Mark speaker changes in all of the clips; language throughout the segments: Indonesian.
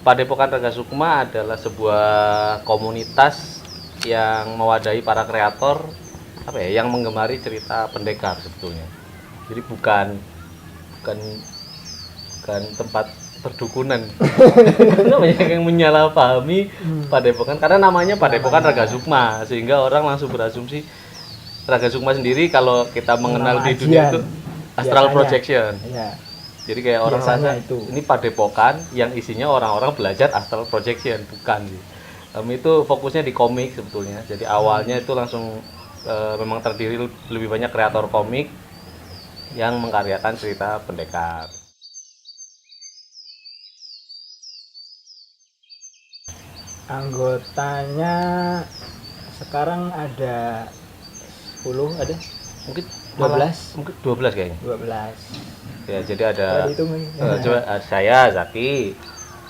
Speaker 1: Padepokan Raga Sukma adalah sebuah komunitas yang mewadahi para kreator yang menggemari cerita pendekar sebetulnya. Jadi bukan bukan bukan tempat perdukunan. Karena banyak yang menyalahpahami Padepokan karena namanya Padepokan Raga Sukma sehingga orang langsung berasumsi Raga Sukma sendiri kalau kita mengenal di dunia itu astral projection.
Speaker 2: Iya.
Speaker 1: Jadi kayak orang rasa
Speaker 2: itu.
Speaker 1: ini padepokan yang isinya orang-orang belajar astral projection, bukan sih. Itu fokusnya di komik sebetulnya. Jadi awalnya itu langsung memang terdiri lebih banyak kreator komik yang mengkaryakan cerita pendekar.
Speaker 2: Anggotanya sekarang ada 10 ada?
Speaker 1: Mungkin
Speaker 2: 12.
Speaker 1: Mungkin 12 kayaknya.
Speaker 2: 12.
Speaker 1: Ya, jadi ada
Speaker 2: coba
Speaker 1: saya Zaki,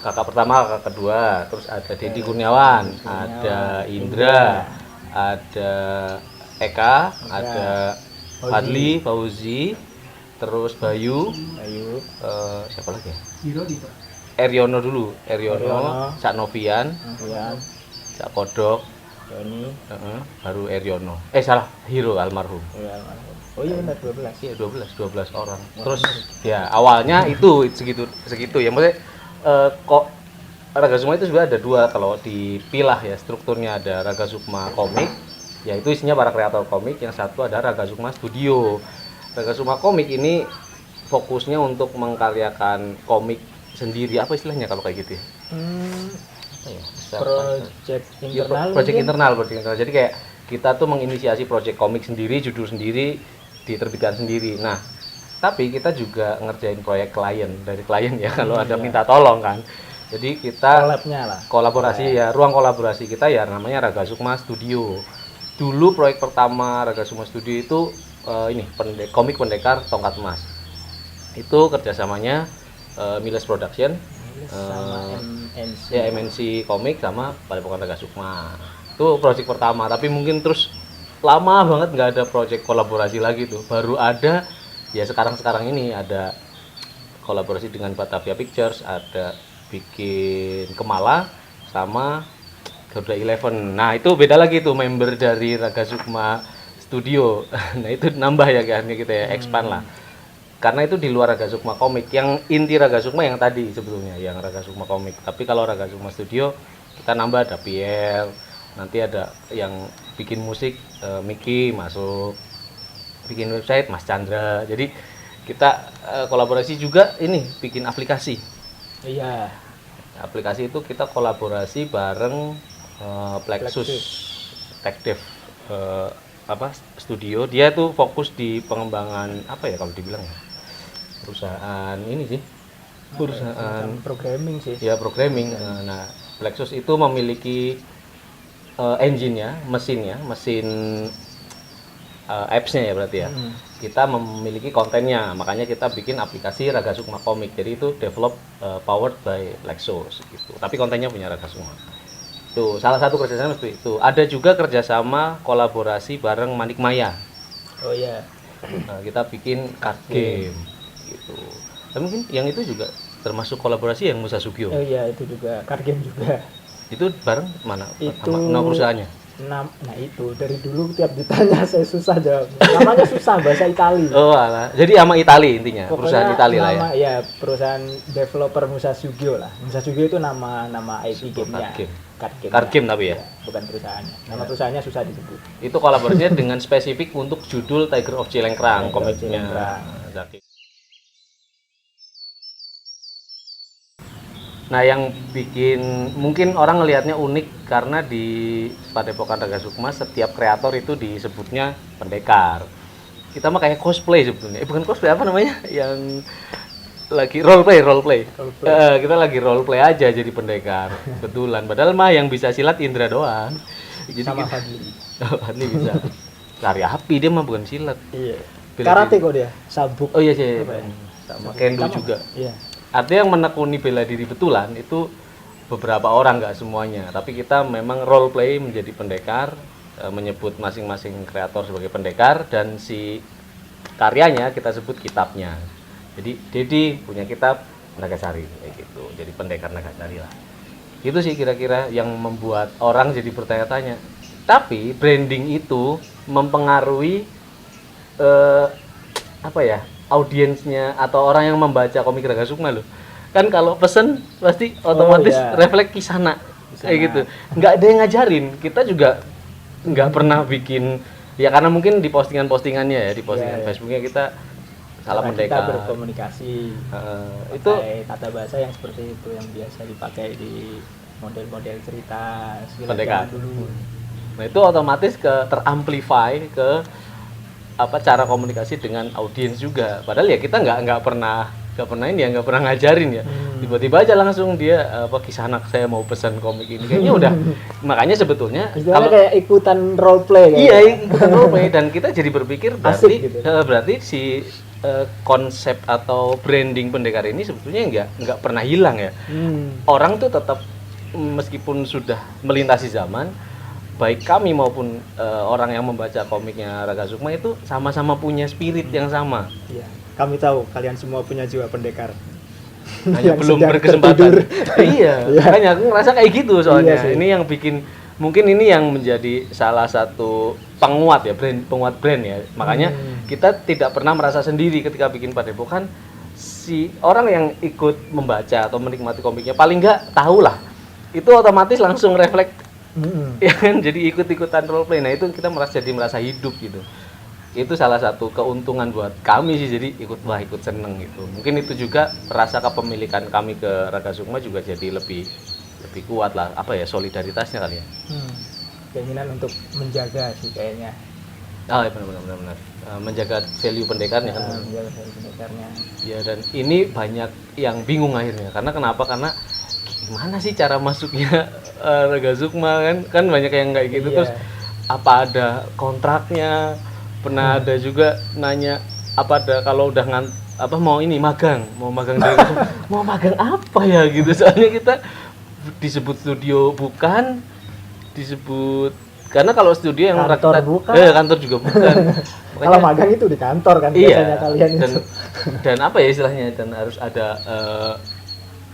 Speaker 1: kakak pertama, kakak kedua, terus ada Dedi Kurniawan, ada Indra, ada Eka, ada Fadli, Fauzi, terus Bayu, siapa lagi ya? Eriono dulu, Eriono, Cak Novian, Cak Kodok, baru Eriono. Salah, Hiro almarhum.
Speaker 2: Oh iya benar 12.
Speaker 1: Iya 12 orang. Terus ya awalnya itu segitu ya. Maksudnya kok Raga Sukma itu sebenarnya ada dua kalau dipilah ya strukturnya. Ada Raga Sukma komik, yaitu isinya para kreator komik. Yang satu ada Raga Sukma Studio. Raga Sukma komik ini fokusnya untuk mengkaryakan komik sendiri. Apa istilahnya kalau kayak gitu ya? Project internal. Jadi kayak kita tuh menginisiasi project komik sendiri, judul sendiri, diterbitkan sendiri. Nah, tapi kita juga ngerjain proyek dari klien ya kalau ada minta tolong kan. Jadi kita kolaborasi ya, ruang kolaborasi kita ya namanya Raga Sukma Studio. Dulu proyek pertama Raga Sukma Studio itu komik pendekar Tongkat Emas. Itu kerjasamanya Miles Production,
Speaker 2: sama MNC.
Speaker 1: Ya MNC komik sama Padepokan Raga Sukma. Itu proyek pertama, tapi mungkin terus lama banget nggak ada proyek kolaborasi lagi tuh. Baru ada ya sekarang ini ada kolaborasi dengan Batavia Pictures, ada bikin Kemala sama Garuda Eleven. Nah itu beda lagi tuh member dari Raga Sukma Studio. Nah itu nambah ya kan kita ya expand lah. Karena itu di luar Raga Sukma komik. Yang inti Raga Sukma yang tadi sebetulnya, yang Raga Sukma komik. Tapi kalau Raga Sukma Studio kita nambah ada Pierre, nanti ada yang bikin musik Miki masuk, bikin website Mas Chandra. Jadi kita kolaborasi juga ini bikin aplikasi.
Speaker 2: Iya.
Speaker 1: Aplikasi itu kita kolaborasi bareng Plexus Tech studio. Dia tuh fokus di pengembangan kalau dibilang ya, perusahaan ini sih, perusahaan
Speaker 2: programming sih.
Speaker 1: Ya programming. Nah Plexus itu memiliki engine-nya, mesin apps-nya ya berarti ya. Kita memiliki kontennya, makanya kita bikin aplikasi Raga Sukma Komik. Jadi itu develop powered by Plexus gitu. Tapi kontennya punya Raga Sukma. Tuh, salah satu kerjasama seperti itu. Ada juga kerjasama kolaborasi bareng Manik Maya.
Speaker 2: Oh iya.
Speaker 1: Kita bikin card game gitu. Tapi mungkin yang itu juga termasuk kolaborasi yang Musa Sugio.
Speaker 2: Oh iya, itu juga card game juga.
Speaker 1: Itu bareng mana?
Speaker 2: Itu
Speaker 1: nama perusahaannya?
Speaker 2: Nah itu dari dulu tiap ditanya saya susah jawab. Namanya susah, bahasa Itali.
Speaker 1: Oh alah. Jadi sama Itali intinya. Pokoknya perusahaan Itali lah ya.
Speaker 2: Ya perusahaan developer Musa Sugio lah. Musa Sugio itu nama IP gamenya.
Speaker 1: Card game tapi ya.
Speaker 2: Bukan perusahaannya. Nama perusahaannya susah disebut.
Speaker 1: Itu kolaborasinya dengan spesifik untuk judul Tiger of Cilengkrang komiknya. Nah yang bikin mungkin orang ngelihatnya unik karena di Padepokan Raga Sukma setiap kreator itu disebutnya pendekar. Kita mah kayak cosplay sebetulnya. Bukan cosplay, apa namanya? Yang lagi role play. Kita lagi role play aja jadi pendekar. Kebetulan. Padahal mah yang bisa silat Indra doang.
Speaker 2: Jadi sama Fadli.
Speaker 1: Fadli bisa. Lari api dia mah bukan silat.
Speaker 2: Iya. Karate kok dia. Sabuk.
Speaker 1: Oh iya sih. Sama kendo juga. Iya. Artinya yang menekuni bela diri betulan itu beberapa orang, nggak semuanya. Tapi kita memang role play menjadi pendekar, menyebut masing-masing kreator sebagai pendekar, dan si karyanya kita sebut kitabnya. Jadi Dedi punya kitab Nagasari kayak gitu. Jadi pendekar Nagasari lah. Itu sih kira-kira yang membuat orang jadi bertanya-tanya. Tapi branding itu mempengaruhi apa ya, audiensnya atau orang yang membaca komik Raga Sukma loh. Kan kalau pesen pasti otomatis refleks Kisana kayak gitu. Nggak ada yang ngajarin. Kita juga nggak pernah bikin, ya karena mungkin di postingan-postingannya ya, di postingan Facebooknya kita salah pendekar.
Speaker 2: Kita berkomunikasi.
Speaker 1: Itu
Speaker 2: tata bahasa yang seperti itu yang biasa dipakai di model-model cerita
Speaker 1: pendekar
Speaker 2: dulu.
Speaker 1: Nah itu otomatis teramplify ke apa cara komunikasi dengan audiens juga. Padahal ya kita nggak pernah ngajarin ya. Tiba-tiba aja langsung dia kisah anak saya mau pesan komik ini. Kayaknya udah makanya sebetulnya
Speaker 2: kalau kayak ikutan role play
Speaker 1: iya ikutan role play dan kita jadi berpikir berarti
Speaker 2: gitu.
Speaker 1: Berarti si konsep atau branding pendekar ini sebetulnya nggak pernah hilang ya. Orang tuh tetap meskipun sudah melintasi zaman, baik kami maupun orang yang membaca komiknya Raga Sukma itu sama-sama punya spirit yang sama.
Speaker 2: Iya, kami tahu kalian semua punya jiwa pendekar.
Speaker 1: Hanya belum berkesempatan. Iya, makanya aku ngerasa kayak gitu soalnya. Ini yang bikin, mungkin ini yang menjadi salah satu penguat ya, penguat brand ya. Makanya kita tidak pernah merasa sendiri ketika bikin Padepokan. Si orang yang ikut membaca atau menikmati komiknya paling nggak tahu lah. Itu otomatis langsung refleks. Ya kan, jadi ikut-ikutan role play. Nah itu kita merasa hidup gitu. Itu salah satu keuntungan buat kami sih, jadi ikut seneng gitu. Mungkin itu juga rasa kepemilikan kami ke Raga Sukma juga jadi lebih kuat lah, apa ya, solidaritasnya kali ya.
Speaker 2: Keinginan untuk menjaga sih kayaknya.
Speaker 1: Oh iya benar. Menjaga value pendekarnya kan.
Speaker 2: Menjaga value pendekarnya.
Speaker 1: Ya, dan ini banyak yang bingung akhirnya. Karena gimana sih cara masuknya Raga Sukma kan banyak yang kayak gitu. Terus apa ada kontraknya? Pernah ada juga nanya apa ada kalau udah mau magang dari mau magang apa ya gitu, soalnya kita disebut studio bukan, disebut karena kalau studio yang
Speaker 2: kantor bukan,
Speaker 1: kantor juga bukan.
Speaker 2: Kalau magang itu di kantor kan biasanya kalian itu.
Speaker 1: Dan apa ya istilahnya, dan harus ada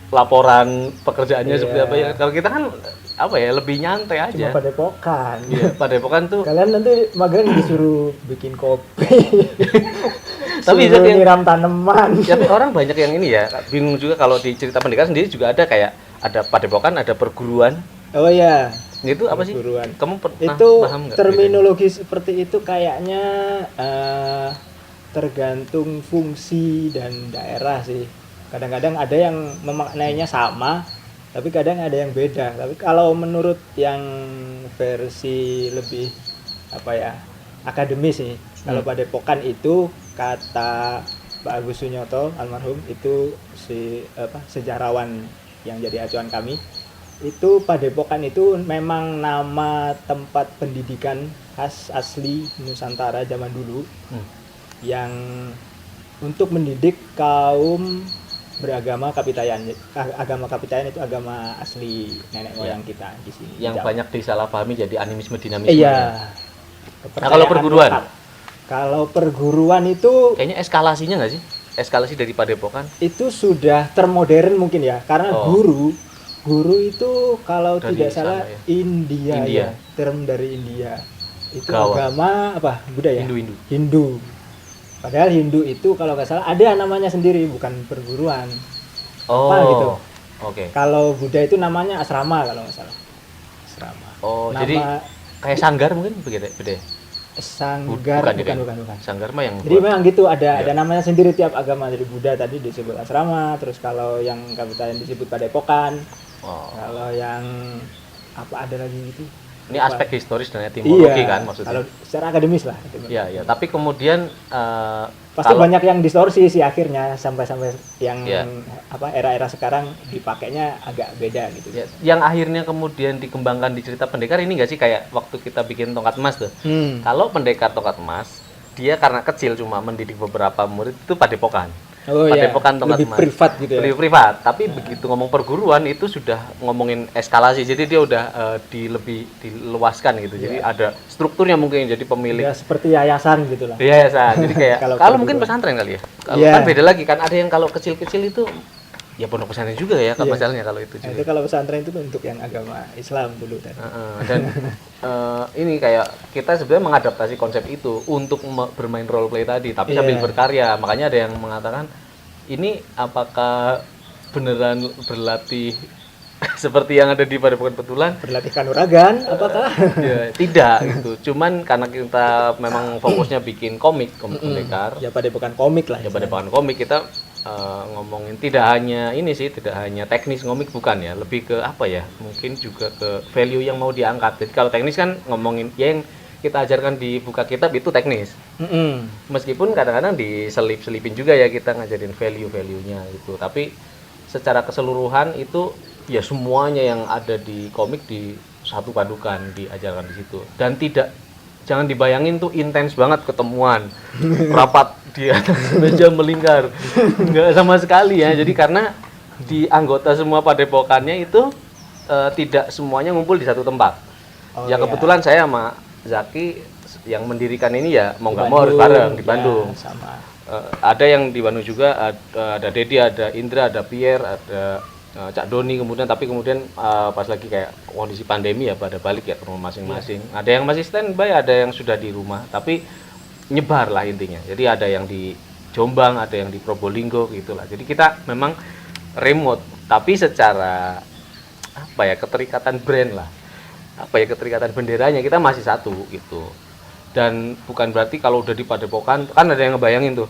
Speaker 1: laporan pekerjaannya seperti apa ya. Kalau kita kan apa ya, lebih nyantai aja.
Speaker 2: Cuma Padepokan.
Speaker 1: Iya, Padepokan tuh.
Speaker 2: Kalian nanti magang disuruh bikin kopi.
Speaker 1: Tapi
Speaker 2: suruh nyiram tanaman.
Speaker 1: Tapi orang banyak yang ini ya, bingung juga kalau di cerita pendekar sendiri juga ada kayak ada Padepokan, ada perguruan.
Speaker 2: Oh iya.
Speaker 1: Itu apa sih?
Speaker 2: Perguruan.
Speaker 1: Kamu pernah
Speaker 2: itu
Speaker 1: paham nggak?
Speaker 2: Terminologi seperti itu kayaknya tergantung fungsi dan daerah sih. Kadang-kadang ada yang memaknainya sama, tapi kadang ada yang beda. Tapi kalau menurut yang versi lebih akademis nih, kalau Padepokan itu kata Pak Agus Sunyoto almarhum, itu sejarawan yang jadi acuan kami, itu Padepokan itu memang nama tempat pendidikan khas asli Nusantara zaman dulu yang untuk mendidik kaum beragama Kapitayan. Agama Kapitayan itu agama asli nenek moyang kita di sini.
Speaker 1: Yang banyak disalahpahami jadi animisme dinamisme.
Speaker 2: Iya.
Speaker 1: Nah, kalau perguruan?
Speaker 2: Kalau perguruan itu
Speaker 1: kayaknya eskalasinya nggak sih? Eskalasi dari Padepokan?
Speaker 2: Itu sudah termodern mungkin ya, karena guru itu kalau dari tidak salah ya? India. Ya, term dari India. Itu agama apa? Budaya? Hindu. Padahal Hindu itu kalau nggak salah ada namanya sendiri, bukan perguruan. Gitu.
Speaker 1: Oke.
Speaker 2: Kalau Buddha itu namanya asrama kalau nggak salah. Asrama.
Speaker 1: Jadi kayak sanggar mungkin beda.
Speaker 2: Sanggar bukan.
Speaker 1: Sanggar mah yang
Speaker 2: jadi memang gitu, ada namanya sendiri tiap agama. Jadi Buddha tadi disebut asrama, terus kalau yang Kapitayan disebut Padepokan. Kalau yang apa ada lagi gitu.
Speaker 1: Ini aspek historis dan etimologi kan maksudnya. Kalau
Speaker 2: secara akademis lah.
Speaker 1: Iya. Tapi kemudian
Speaker 2: pasti banyak yang distorsi sih akhirnya sampai yang era-era sekarang dipakainya agak beda gitu.
Speaker 1: Ya, yang akhirnya kemudian dikembangkan di cerita pendekar ini nggak sih kayak waktu kita bikin tongkat emas tuh. Kalau pendekar tongkat emas, dia karena kecil cuma mendidik beberapa murid itu Padepokan. Padepokan tongkat emas.
Speaker 2: Lebih privat gitu ya.
Speaker 1: Lebih privat, tapi begitu ngomong perguruan itu sudah ngomongin eskalasi. Jadi dia udah lebih diluaskan gitu. Jadi ada strukturnya mungkin jadi pemilik.
Speaker 2: Ya seperti yayasan gitu lah.
Speaker 1: Yayasan. Jadi kayak kalau mungkin pesantren kali ya. Kalau kan beda lagi kan, ada yang kalau kecil-kecil itu ya pondok pesantren juga ya
Speaker 2: Iya.
Speaker 1: masalahnya kalau itu
Speaker 2: Nah,
Speaker 1: juga.
Speaker 2: itu kalau pesantren itu untuk yang agama Islam dulu tadi.
Speaker 1: Dan ini kayak kita sebenarnya mengadaptasi konsep itu untuk bermain role play tadi, tapi sambil
Speaker 2: Iya.
Speaker 1: berkarya. Makanya ada yang mengatakan ini apakah beneran berlatih seperti yang ada di Padepokan Petulan?
Speaker 2: Berlatih kanuragan apakah?
Speaker 1: Ya, tidak gitu. Cuman karena kita memang fokusnya bikin komik pendekar.
Speaker 2: Ya padepokan komik lah.
Speaker 1: Ya Padepokan komik kita ngomongin tidak hanya ini sih, tidak hanya teknis komik bukan ya, lebih ke apa ya? Mungkin juga ke value yang mau diangkat. Jadi kalau teknis kan ngomongin ya yang kita ajarkan di buka kitab itu teknis. Meskipun kadang-kadang diselipin juga ya kita ngajarin value-value-nya gitu. Tapi secara keseluruhan itu ya semuanya yang ada di komik di satu padukan diajarkan di situ. Dan jangan dibayangin tuh intens banget ketemuan rapat di atas meja melingkar, nggak sama sekali ya. Jadi karena di anggota semua padepokannya itu tidak semuanya ngumpul di satu tempat. Ya kebetulan saya sama Zaki yang mendirikan ini ya mau nggak mau harus bareng di Bandung.
Speaker 2: Ya, sama.
Speaker 1: Ada yang di Bandung juga, ada Dedi, ada Indra, ada Pierre, ada Cak Doni kemudian pas lagi kayak kondisi pandemi ya pada balik ya ke rumah masing-masing. Ada yang masih standby, ada yang sudah di rumah, tapi nyebar lah intinya. Jadi ada yang di Jombang, ada yang di Probolinggo gitulah. Jadi kita memang remote, tapi secara apa ya keterikatan brand lah, apa ya keterikatan benderanya kita masih satu gitu. Dan bukan berarti kalau udah di Padepokan kan ada yang ngebayangin tuh.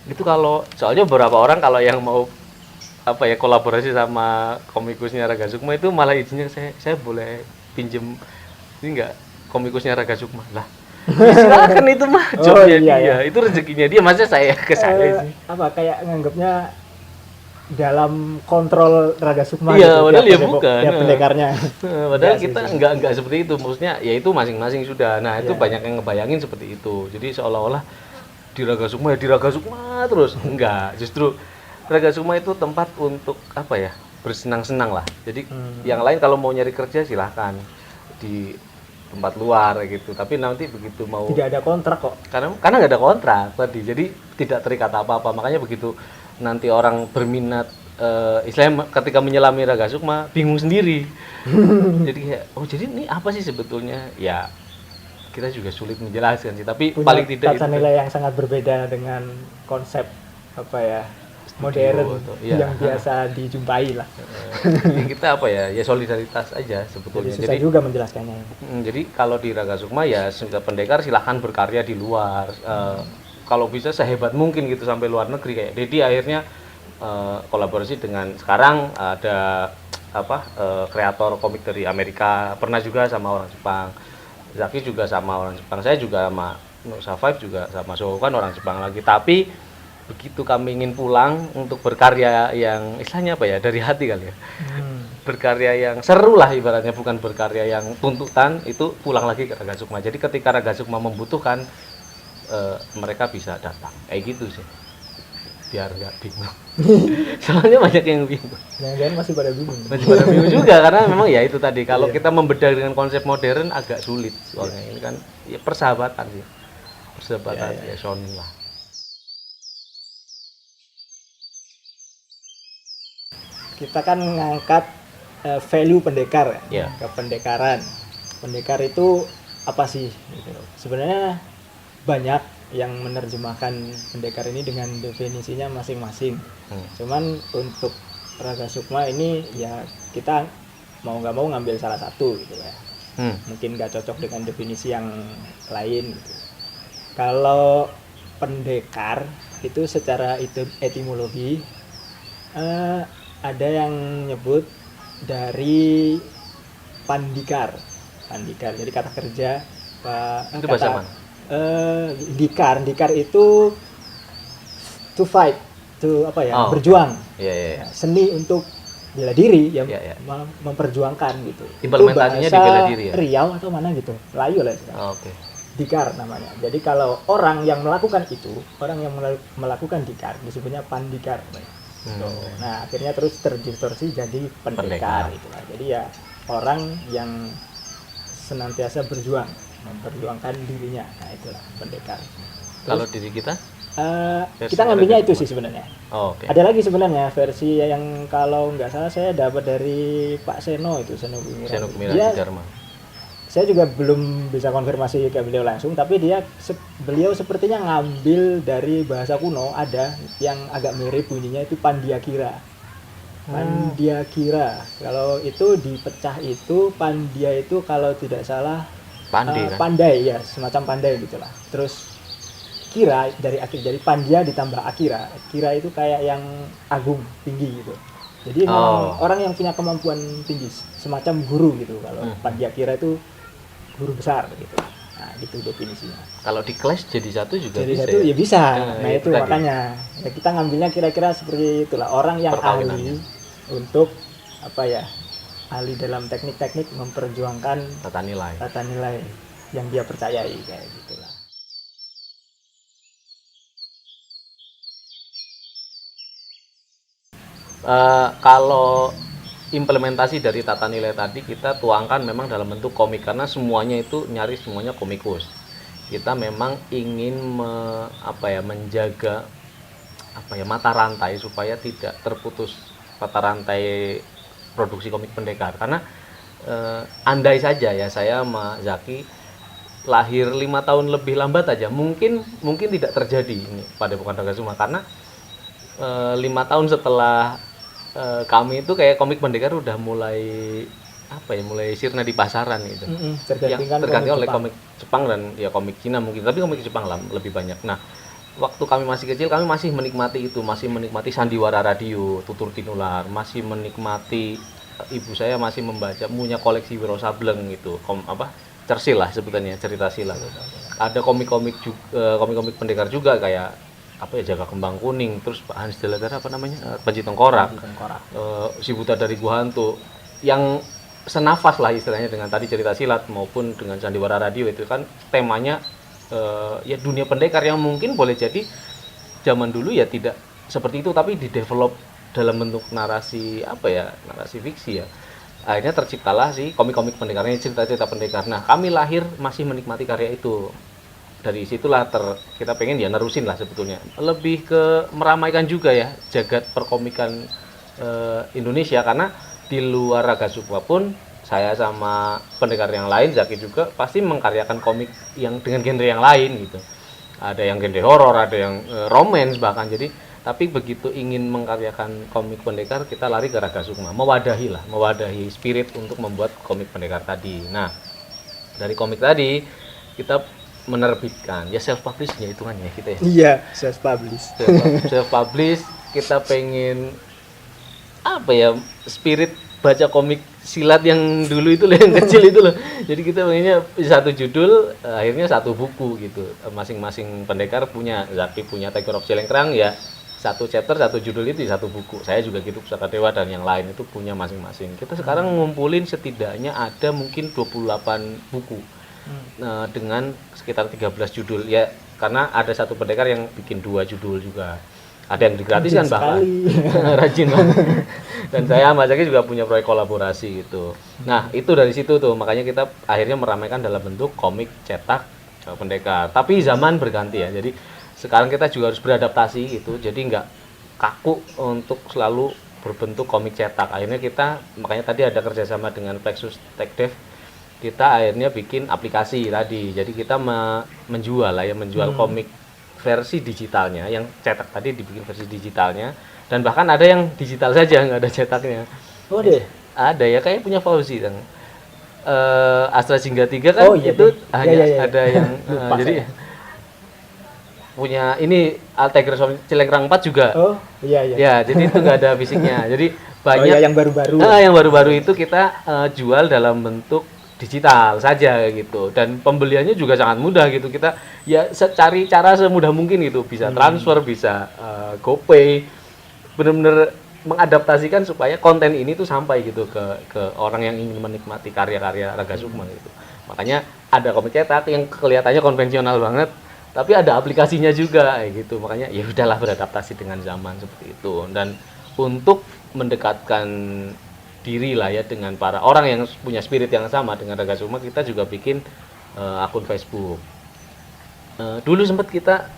Speaker 1: Itu kalau soalnya beberapa orang kalau yang mau apa ya kolaborasi sama komikusnya Raga Sukma itu malah izinnya saya boleh pinjem ini enggak komikusnya Raga Sukma lah. Silakan itu mah jobnya dia, itu rezekinya dia, masa saya ke saya sih.
Speaker 2: Apa kayak nganggapnya dalam kontrol Raga Sukma
Speaker 1: iya,
Speaker 2: gitu,
Speaker 1: padahal ya bukan.
Speaker 2: Ya pendekarnya.
Speaker 1: Padahal kita enggak seperti itu, maksudnya ya itu masing-masing sudah. Nah, itu banyak yang ngebayangin seperti itu. Jadi seolah-olah di Raga Sukma ya di Raga Sukma terus. Enggak, justru Raga Sukma itu tempat untuk apa ya? Bersenang-senang lah. Jadi yang lain kalau mau nyari kerja silahkan di tempat luar gitu. Tapi nanti begitu mau
Speaker 2: tidak ada kontrak kok.
Speaker 1: Karena nggak ada kontrak tadi. Jadi tidak terikat apa-apa. Makanya begitu nanti orang berminat istilahnya ketika menyelami Raga Sukma bingung sendiri. Jadi kayak jadi ini apa sih sebetulnya? Ya kita juga sulit menjelaskan sih. Tapi
Speaker 2: Punya
Speaker 1: paling tidak
Speaker 2: tata
Speaker 1: itu
Speaker 2: nilai yang sangat berbeda dengan konsep apa ya? Modern yang biasa dijumpai lah.
Speaker 1: Kita apa ya solidaritas aja sebetulnya.
Speaker 2: Jadi susah juga menjelaskannya.
Speaker 1: Jadi kalau di Raga Sukma ya pendekar silahkan berkarya di luar. Kalau bisa sehebat mungkin gitu sampai luar negeri kayak Dedi akhirnya kolaborasi dengan sekarang ada kreator komik dari Amerika, pernah juga sama orang Jepang. Zaki juga sama orang Jepang, saya juga sama Survive juga sama Shokan orang Jepang lagi. Tapi begitu kami ingin pulang untuk berkarya yang istilahnya apa ya dari hati kali ya, berkarya yang seru lah ibaratnya, bukan berkarya yang tuntutan, itu pulang lagi ke Raga Sukma. Jadi ketika Raga Sukma membutuhkan mereka bisa datang kayak gitu sih, biar nggak bingung. Soalnya banyak yang bingung.
Speaker 2: Jangan-jangan masih pada bingung.
Speaker 1: Masih pada bingung juga karena memang ya itu tadi kalau kita membedah dengan konsep modern agak sulit soalnya ini kan ya persahabatan sih, persahabatan ya Sony lah.
Speaker 2: Kita kan ngangkat value pendekar
Speaker 1: ya.
Speaker 2: Ke pendekaran. Pendekar itu apa sih? Gitu. Sebenarnya banyak yang menerjemahkan pendekar ini dengan definisinya masing-masing. Cuman untuk Raga Sukma ini ya kita mau nggak mau ngambil salah satu gitu ya. Mungkin nggak cocok dengan definisi yang lain. Gitu. Kalau pendekar itu secara etimologi ada yang nyebut dari pandikar. Jadi kata kerja
Speaker 1: itu bahasa mana?
Speaker 2: Dikar itu to fight, berjuang.
Speaker 1: Iya.
Speaker 2: Seni untuk bela diri ya. Memperjuangkan gitu.
Speaker 1: Implementasinya di bela diri ya.
Speaker 2: Riau atau mana gitu. Melayu lah.
Speaker 1: Oke.
Speaker 2: Dikar namanya. Jadi kalau orang yang melakukan itu, orang yang melakukan dikar disebutnya pandikar. Nah akhirnya terus terdistorsi jadi pendekar itulah. Jadi ya orang yang senantiasa berjuang, memperjuangkan dirinya. Nah itulah pendekar.
Speaker 1: Kalau diri kita Versi
Speaker 2: kita ngambilnya
Speaker 1: Raga
Speaker 2: itu
Speaker 1: Sukma.
Speaker 2: sih sebenarnya.
Speaker 1: Oh, oke.
Speaker 2: Ada lagi sebenarnya versi yang kalau nggak salah saya dapat dari Pak Seno itu, Seno Gumilar.
Speaker 1: Seno Gumilar
Speaker 2: Dia,
Speaker 1: Dharma.
Speaker 2: saya juga belum bisa konfirmasi ke beliau langsung, tapi beliau sepertinya ngambil dari bahasa kuno, ada yang agak mirip bunyinya itu Pandiakira. Pandiakira. Kalau itu dipecah itu Pandia itu kalau tidak salah
Speaker 1: Pandai kan?
Speaker 2: pandai ya, semacam pandai gitulah. Terus kira dari akhir, jadi Pandia ditambah Akira. Kira itu kayak yang agung, tinggi gitu. Jadi memang orang yang punya kemampuan tinggi, semacam guru gitu. Kalau Pandia Kira itu guru besar gitu. Nah, itu definisinya.
Speaker 1: Kalau di Clash jadi satu juga
Speaker 2: Jadi
Speaker 1: bisa.
Speaker 2: satu ya bisa.
Speaker 1: Nah,
Speaker 2: Nah, itu
Speaker 1: tadi.
Speaker 2: makanya ya kita ngambilnya kira-kira seperti itulah, orang yang
Speaker 1: Perkawinannya.
Speaker 2: ahli untuk apa ya? Ahli dalam teknik-teknik memperjuangkan
Speaker 1: Tata nilai.
Speaker 2: tata nilai yang dia percayai kayak gitulah.
Speaker 1: Kalau implementasi dari tata nilai tadi kita tuangkan memang dalam bentuk komik, karena semuanya itu nyaris semuanya komikus. Kita memang ingin menjaga mata rantai supaya tidak terputus mata rantai produksi komik pendekar, karena andai saja ya saya sama Zaki lahir 5 tahun lebih lambat aja mungkin tidak terjadi ini pada Bukan Raga Sukma, karena 5 tahun setelah kami itu kayak komik pendekar udah mulai mulai sirna di pasaran gitu. Yang tergantikan oleh komik Jepang dan ya komik Cina mungkin, tapi komik Jepang lah lebih banyak. Nah, waktu kami masih kecil kami masih menikmati itu, masih menikmati sandiwara radio, tutur tinular, masih menikmati ibu saya masih membaca, punya koleksi Wiro Sableng gitu, cersil lah sebutannya, cerita silat. Ada komik-komik juga, komik-komik pendekar juga kayak Jaga Kembang Kuning, terus Pak Hans Deladara Panji Tengkorak, Si Buta dari Gua Hantu, yang senafas lah istilahnya dengan tadi cerita silat maupun dengan sandiwara radio. Itu kan temanya ya dunia pendekar yang mungkin boleh jadi zaman dulu ya tidak seperti itu, tapi didevelop dalam bentuk narasi narasi fiksi ya. Akhirnya terciptalah si komik-komik pendekarnya, cerita-cerita pendekar. Nah, kami lahir masih menikmati karya itu. Dari situlah kita pengen ya nerusin lah sebetulnya, lebih ke meramaikan juga ya jagat perkomikan Indonesia, karena di luar Raga Sukma pun saya sama pendekar yang lain, Zaki juga pasti mengkaryakan komik yang dengan genre yang lain gitu. Ada yang genre horor, ada yang romance bahkan. Jadi tapi begitu ingin mengkaryakan komik pendekar, kita lari ke Raga Sukma, mewadahi spirit untuk membuat komik pendekar tadi. Nah, dari komik tadi kita menerbitkan ya self publish ya hitungannya kita ya.
Speaker 2: Iya, self
Speaker 1: publish kita pengen spirit baca komik silat yang dulu itu loh, yang kecil itu loh. Jadi kita pengennya satu judul, akhirnya satu buku gitu. Masing-masing pendekar punya, Zaki punya Tiger of Cilengkrang ya, satu chapter satu judul itu di satu buku. Saya juga gitu, Pusaka Dewa dan yang lain itu punya masing-masing. Kita sekarang ngumpulin setidaknya ada mungkin 28 buku. Dengan sekitar 13 judul ya, karena ada satu pendekar yang bikin 2 judul juga, ada yang digratiskan bahkan. Rajin banget. Dan saya sama Zaki juga punya proyek kolaborasi gitu. Nah, itu dari situ tuh makanya kita akhirnya meramaikan dalam bentuk komik cetak pendekar. Tapi zaman berganti ya, jadi sekarang kita juga harus beradaptasi gitu, jadi nggak kaku untuk selalu berbentuk komik cetak. Akhirnya makanya tadi ada kerjasama dengan Plexus Tech Dev, kita akhirnya bikin aplikasi tadi. Jadi kita menjual komik versi digitalnya, yang cetak tadi dibikin versi digitalnya, dan bahkan ada yang digital saja nggak ada cetaknya.
Speaker 2: Oh deh,
Speaker 1: ada ya, kayak punya Fauzi kan, Astra Jingga 3 kan, itu hanya ada yang jadi punya ini Tiger of Cilengkrang 4 juga.
Speaker 2: Oh iya.
Speaker 1: Ya, jadi itu nggak ada fisiknya. Jadi banyak
Speaker 2: yang baru-baru.
Speaker 1: Yang baru-baru itu kita jual dalam bentuk digital saja gitu, dan pembeliannya juga sangat mudah gitu. Kita ya cari cara semudah mungkin gitu, bisa transfer, bisa GoPay, benar-benar mengadaptasikan supaya konten ini tuh sampai gitu ke orang yang ingin menikmati karya-karya Raga Sukma gitu. Makanya ada komik cetak yang kelihatannya konvensional banget, tapi ada aplikasinya juga gitu. Makanya ya udahlah, beradaptasi dengan zaman seperti itu. Dan untuk mendekatkan diri lah ya dengan para orang yang punya spirit yang sama dengan Raga Sukma, kita juga bikin akun Facebook. Dulu sempat kita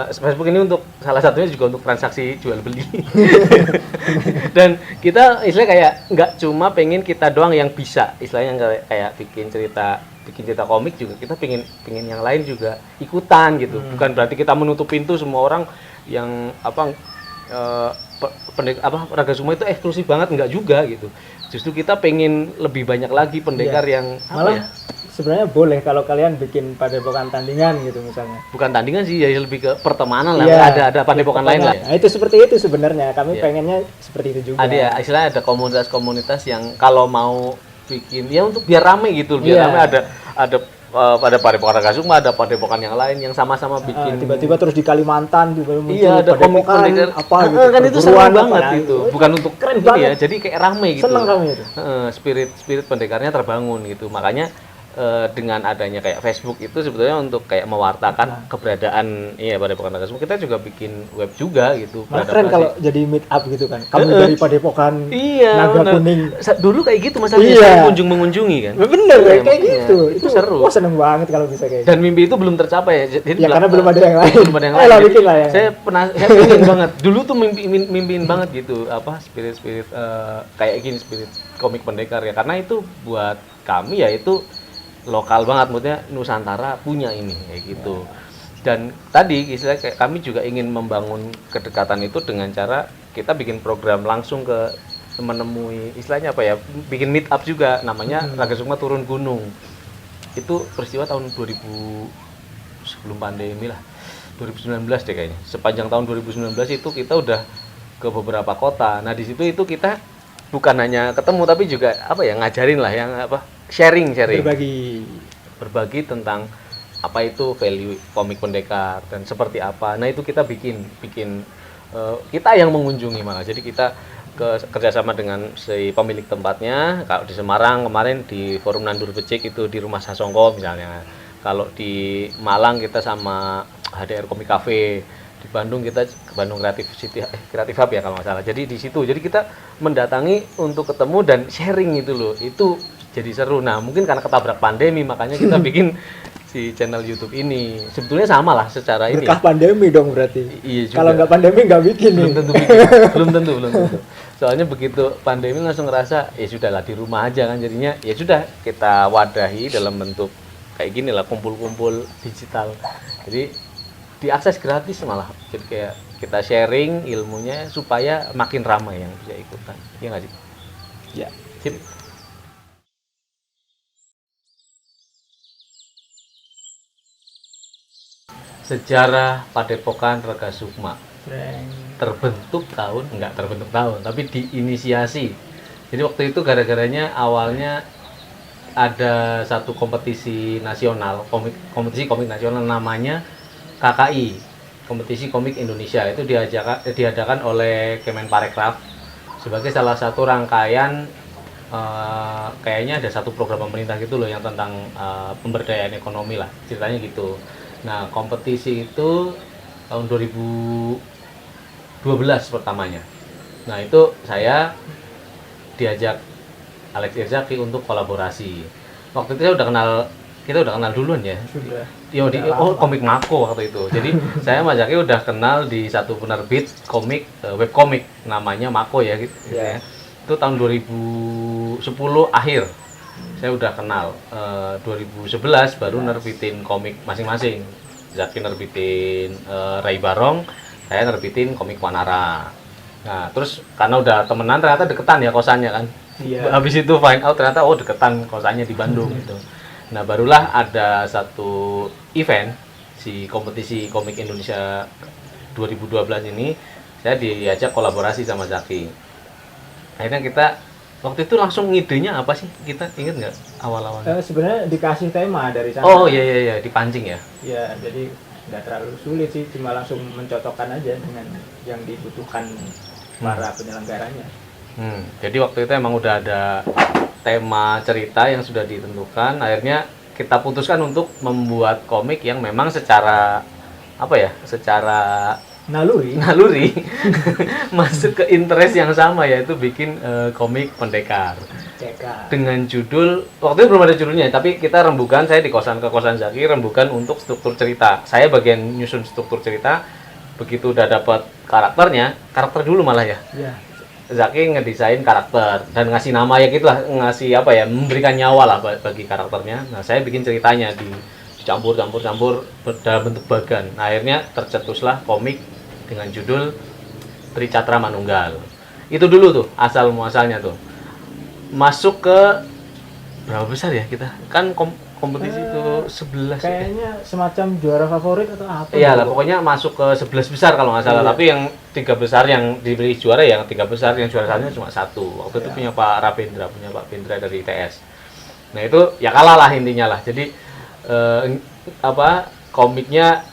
Speaker 1: Facebook ini untuk salah satunya juga untuk transaksi jual beli. Dan kita istilahnya kayak nggak cuma pengen kita doang yang bisa, istilahnya kayak bikin cerita komik juga kita pengen yang lain juga ikutan gitu. Bukan berarti kita menutup pintu semua orang yang Raga Sukma itu eksklusif banget, enggak juga gitu. Justru kita pengen lebih banyak lagi pendekar yang
Speaker 2: malah sebenarnya boleh kalau kalian bikin padepokan tandingan gitu misalnya.
Speaker 1: Bukan tandingan sih, ya lebih ke pertemanan lah. Ada padepokan lain lah.
Speaker 2: Nah, itu seperti itu sebenarnya. Kami pengennya seperti itu juga.
Speaker 1: Ada ya, istilahnya ada komunitas-komunitas yang kalau mau bikin ya untuk biar rame gitu, biar rame ada pada padepokan Raga Sukma, ada padepokan yang lain yang sama-sama bikin.
Speaker 2: Tiba-tiba terus di Kalimantan juga muncul
Speaker 1: ada
Speaker 2: padepokan apa gitu.
Speaker 1: Kan itu seru banget gitu. Bukan untuk
Speaker 2: keren banget
Speaker 1: ya, jadi kayak rame gitu.
Speaker 2: Seneng kami itu.
Speaker 1: Spirit pendekarnya terbangun gitu. Makanya dengan adanya kayak Facebook itu sebetulnya untuk kayak mewartakan keberadaan padepokan Raga Sukma, kita juga bikin web juga gitu.
Speaker 2: Malah keren kalau jadi meet up gitu kan. Kami dari padepokan Naga Kuning.
Speaker 1: Dulu kayak gitu masalahnya, mengunjungi kan.
Speaker 2: Bener kayak gitu.
Speaker 1: Itu seru.
Speaker 2: Wah, seneng banget kalau bisa kayak gitu.
Speaker 1: Dan mimpi itu belum tercapai ya. Jadi
Speaker 2: karena belum ada yang lain.
Speaker 1: Belum ada yang lain.
Speaker 2: Bikin lah ya.
Speaker 1: Saya pengen banget. Dulu tuh mimpiin banget gitu, spirit kayak gini, spirit komik pendekar ya. Karena itu buat kami ya itu lokal banget, maksudnya Nusantara punya ini kayak gitu. Dan tadi istilahnya kayak kami juga ingin membangun kedekatan itu dengan cara kita bikin program langsung ke menemui, istilahnya apa ya, bikin meet up juga, namanya Raga Sukma Turun Gunung. Itu peristiwa tahun 2000 sebelum pandemi lah, 2019 deh kayaknya. Sepanjang tahun 2019 itu kita udah ke beberapa kota. Nah di situ itu kita bukan hanya ketemu tapi juga ngajarin lah yang sharing berbagi tentang apa itu value komik pendekar dan seperti apa. Nah itu kita bikin kita yang mengunjungi malah. Jadi kita kerjasama dengan si pemilik tempatnya. Kalau di Semarang kemarin di Forum Nandur Becik itu di Rumah Sasongko misalnya. Kalau di Malang kita sama HDR Komik Cafe. Di Bandung kita ke Bandung Creative Hub ya kalau nggak salah. Jadi di situ, jadi kita mendatangi untuk ketemu dan sharing itu loh. Itu jadi seru. Nah mungkin karena ketabrak pandemi makanya kita bikin si channel YouTube ini. Sebetulnya sama lah secara ini.
Speaker 2: Berkah pandemi dong berarti.
Speaker 1: Iya juga.
Speaker 2: Kalau nggak pandemi nggak bikin nih.
Speaker 1: Belum tentu. Soalnya begitu pandemi langsung ngerasa ya sudahlah di rumah aja kan, jadinya ya sudah kita wadahi dalam bentuk kayak gini lah, kumpul-kumpul digital. Jadi diakses gratis malah, jadi kayak kita sharing ilmunya supaya makin ramai yang bisa ikutan, ya nggak sih?
Speaker 2: Ya,
Speaker 1: sip. Sejarah Padepokan Raga Sukma terbentuk tahun, tapi diinisiasi. Jadi waktu itu gara-garanya awalnya ada satu kompetisi nasional, kompetisi komik nasional namanya KKI, Kompetisi Komik Indonesia. Itu diadakan oleh Kemenparekraf sebagai salah satu rangkaian kayaknya ada satu program pemerintah gitu loh yang tentang pemberdayaan ekonomi lah, ceritanya gitu. Nah, kompetisi itu tahun 2012 pertamanya. Nah, itu saya diajak Alex Irzaki untuk kolaborasi. Waktu itu kita udah kenal duluan ya.
Speaker 2: Sudah.
Speaker 1: Komik Mako waktu itu. Jadi saya Mas Zaki udah kenal di satu penerbit komik, webkomik namanya Mako ya gitu. Ya. Itu tahun 2010 akhir. Saya udah kenal. 2011 baru nerbitin komik masing-masing. Zaki nerbitin Ray Barong, saya nerbitin komik Wanara. Nah, terus karena udah temenan ternyata deketan ya kosannya kan.
Speaker 2: Iya.
Speaker 1: Habis itu find out ternyata deketan kosannya di Bandung gitu. Nah, barulah ada satu event si kompetisi komik Indonesia 2012 ini, saya diajak kolaborasi sama Zaki. Akhirnya kita waktu itu langsung idenya apa sih? Kita ingat nggak awal-awalnya?
Speaker 2: Sebenarnya dikasih tema dari sana.
Speaker 1: Oh iya, dipancing ya?
Speaker 2: Iya, jadi nggak terlalu sulit sih, cuma langsung mencocokkan aja dengan yang dibutuhkan para penyelenggaranya.
Speaker 1: Jadi waktu itu emang udah ada tema cerita yang sudah ditentukan. Akhirnya kita putuskan untuk membuat komik yang memang secara naluri masuk ke interest yang sama, yaitu bikin komik pendekar dengan judul, waktu itu belum ada judulnya tapi kita rembukan, saya di kosan Zaki rembukan untuk struktur cerita. Saya bagian nyusun struktur cerita, begitu udah dapat karakter dulu malah ya. Zaki ngedesain karakter dan ngasih nama ya gitulah, ngasih apa ya, memberikan nyawa lah bagi karakternya. Nah saya bikin ceritanya dicampur dalam bentuk bagan. Nah, akhirnya tercetuslah komik dengan judul Tricatra Manunggal. Itu dulu tuh asal muasalnya tuh. Masuk ke berapa besar ya kita? Kan kompetisi itu 11
Speaker 2: kayaknya semacam juara favorit atau apa?
Speaker 1: Iya lah, pokoknya masuk ke 11 besar kalau nggak salah. Tapi yang 3 besar yang diberi juara, yang 3 besar yang juara satunya cuma 1. Waktu itu punya Pak Rapendra, punya Pak Pendra dari ITS. Nah itu ya kalah lah intinya lah. Jadi komiknya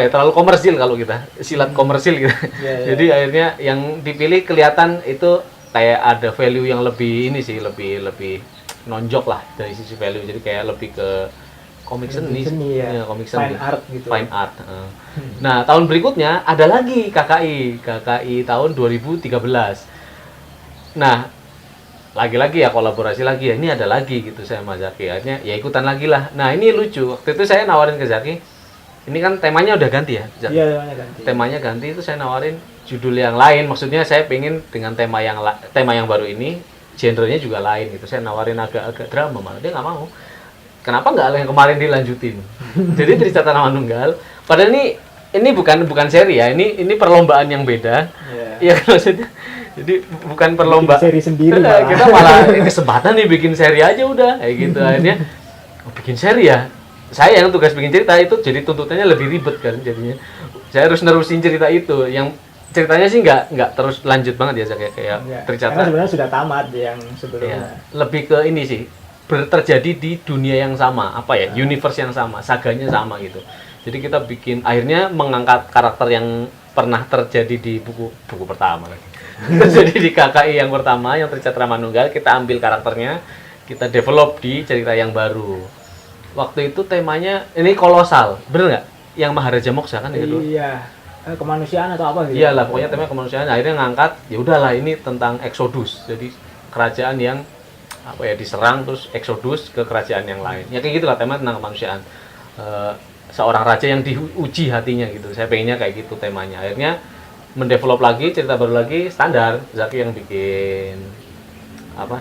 Speaker 1: terlalu komersil kalau kita silat komersil gitu. Jadi akhirnya yang dipilih kelihatan itu kayak ada value yang lebih ini sih, lebih nonjok lah dari sisi value. Jadi kayak lebih ke komik seni ya, komik seni,
Speaker 2: fine art gitu.
Speaker 1: Fine art. Nah, tahun berikutnya ada lagi KKI tahun 2013. Nah, lagi-lagi ya kolaborasi lagi ya. Ini ada lagi gitu saya sama Zaki. Akhirnya ya ikutan lagi lah. Nah, ini lucu. Waktu itu saya nawarin ke Zaki. Ini kan temanya udah ganti ya.
Speaker 2: Iya, temanya ganti.
Speaker 1: Temanya ganti, itu saya nawarin judul yang lain. Maksudnya saya pengen dengan tema yang baru ini, genrenya juga lain gitu. Saya nawarin agak drama, malah dia nggak mau. Kenapa nggak yang kemarin dilanjutin? Jadi Tricatra Manunggal. Padahal ini bukan seri ya. Ini perlombaan yang beda. Iya kan maksudnya. Jadi bukan perlombaan
Speaker 2: seri sendiri
Speaker 1: kita malah kesempatan nih bikin seri aja udah kayak gitu. Akhirnya bikin seri ya. Saya yang tugas bikin cerita itu jadi tuntutannya lebih ribet kan jadinya. Saya harus nerusin cerita itu yang ceritanya sih nggak terus lanjut banget ya kayak Tricatra.
Speaker 2: Karena sebenarnya sudah tamat yang sebelumnya.
Speaker 1: Ya, lebih ke ini sih, terjadi di dunia yang sama, universe yang sama, saganya sama gitu. Jadi kita bikin, akhirnya mengangkat karakter yang pernah terjadi di buku pertama lagi. Terjadi di KKI yang pertama, yang Tricatra Manunggal, kita ambil karakternya, kita develop di cerita yang baru. Waktu itu temanya ini kolosal, bener nggak? Yang Maharaja Moksa kan itu?
Speaker 2: Iya, kemanusiaan atau apa gitu?
Speaker 1: Iyalah, pokoknya temanya kemanusiaan. Akhirnya ngangkat, ya udahlah ini tentang Exodus. Jadi kerajaan yang diserang terus Exodus ke kerajaan yang lain. Ya kayak gitulah, tema tentang kemanusiaan. Seorang raja yang diuji hatinya gitu. Saya pengennya kayak gitu temanya. Akhirnya mendevelop lagi, cerita baru lagi, standar. Zaki yang bikin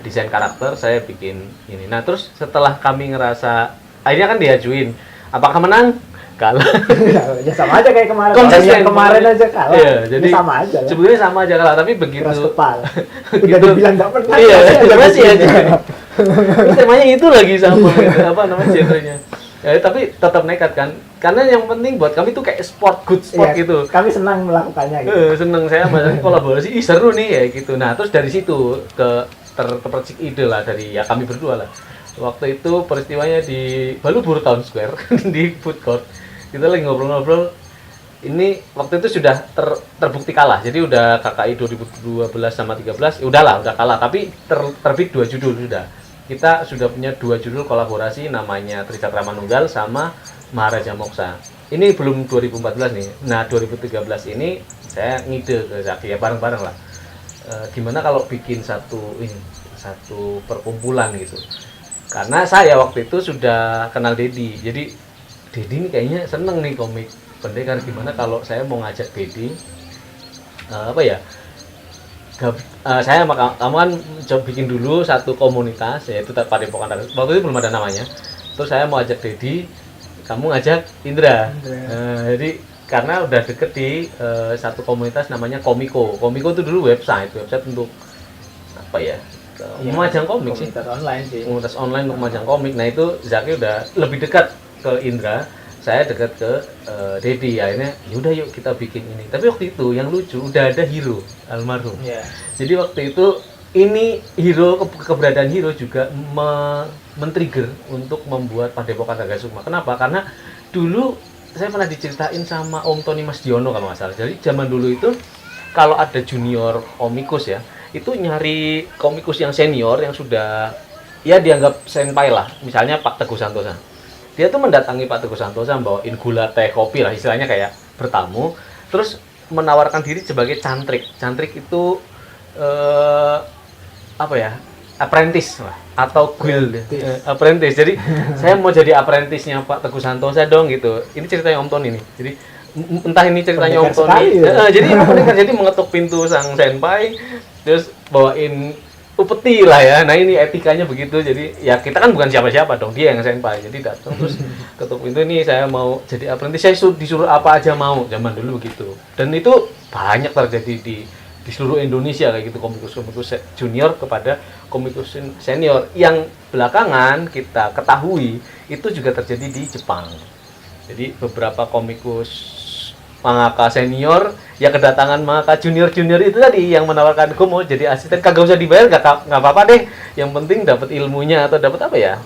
Speaker 1: desain karakter, saya bikin ini. Nah terus setelah kami ngerasa, akhirnya kan diajuin, apakah menang? Kalah.
Speaker 2: Ya sama aja kayak kemarin.
Speaker 1: Konsisten
Speaker 2: kemarin aja kalah.
Speaker 1: Iya, jadi
Speaker 2: sama aja.
Speaker 1: Sebenarnya sama aja kalah, tapi begitu.
Speaker 2: Keras kepala. Udah dibilang nggak pernah.
Speaker 1: Iya, masih aja. Temanya itu lagi sama, genrenya. Ya, tapi tetap nekat kan. Karena yang penting buat kami tuh kayak good sport gitu.
Speaker 2: Kami senang melakukannya gitu.
Speaker 1: Seneng saya kolaborasi, seru nih ya gitu. Nah, terus dari situ terpercik ide lah dari kami berdua lah. Waktu itu peristiwanya di Balubur Town Square di food court. Kita lagi ngobrol-ngobrol. Ini waktu itu sudah terbukti kalah. Jadi udah KKI 2012 sama 13, udah kalah. Tapi terbit 2 judul sudah. Kita sudah punya 2 judul kolaborasi, namanya Tricatra Manunggal sama Maharaja Moksa. Ini belum 2014 nih. Nah, 2013 ini saya ngide ke Zaki ya, bareng-bareng lah. Gimana kalau bikin satu perkumpulan gitu. Karena saya waktu itu sudah kenal Dedi. Jadi Dedi ini kayaknya seneng nih komik pendekar. Gimana kalau saya mau ngajak Dedi saya sama kamu kan coba bikin dulu satu komunitas, yaitu Padepokan Ragasu. Waktu itu belum ada namanya. Terus saya mau ajak Dedi, kamu ngajak Indra. Jadi karena udah deket di satu komunitas namanya Komiko. Komiko itu dulu website untuk memajang komik sih. Komunitas online untuk memajang komik. Nah itu Zaki udah lebih dekat ke Indra, saya dekat ke Dedi. Akhirnya yaudah yuk kita bikin ini. Tapi waktu itu yang lucu udah ada Hiro almarhum. Jadi waktu itu ini keberadaan Hiro juga men-trigger untuk membuat Padepokan Ragasukma. Kenapa? Karena dulu saya pernah diceritain sama Om Tony Masdiono kalau nggak salah. Jadi zaman dulu itu kalau ada junior komikus ya, itu nyari komikus yang senior yang sudah ya dianggap senpai lah. Misalnya Pak Teguh Santosa. Dia tuh mendatangi Pak Teguh Santosa bawain gula, teh, kopi lah istilahnya, kayak bertamu. terus menawarkan diri sebagai cantrik. Cantrik itu apa ya? Apprentice lah, atau guild apprentice. Jadi saya mau jadi apprentice-nya Pak Teguh Santosa dong gitu. Ini ceritanya Om Tony nih. Jadi entah ini ceritanya Om Tony. Jadi jadi mengetuk pintu sang senpai, terus bawain upeti lah ya. Nah ini etikanya begitu. Jadi ya kita kan bukan siapa-siapa dong, dia yang senpai. Jadi datang terus ketuk pintu, ini saya mau jadi apprentice. Saya disuruh apa aja mau. Zaman dulu begitu. Dan itu banyak terjadi di seluruh Indonesia kayak gitu, komikus junior kepada komikus senior. Yang belakangan kita ketahui itu juga terjadi di Jepang. Jadi beberapa komikus mangaka senior ya kedatangan mangaka junior itu tadi yang menawarkan, gue mau jadi asisten, kagak usah dibayar, nggak apa-apa deh, yang penting dapat ilmunya atau dapat apa ya,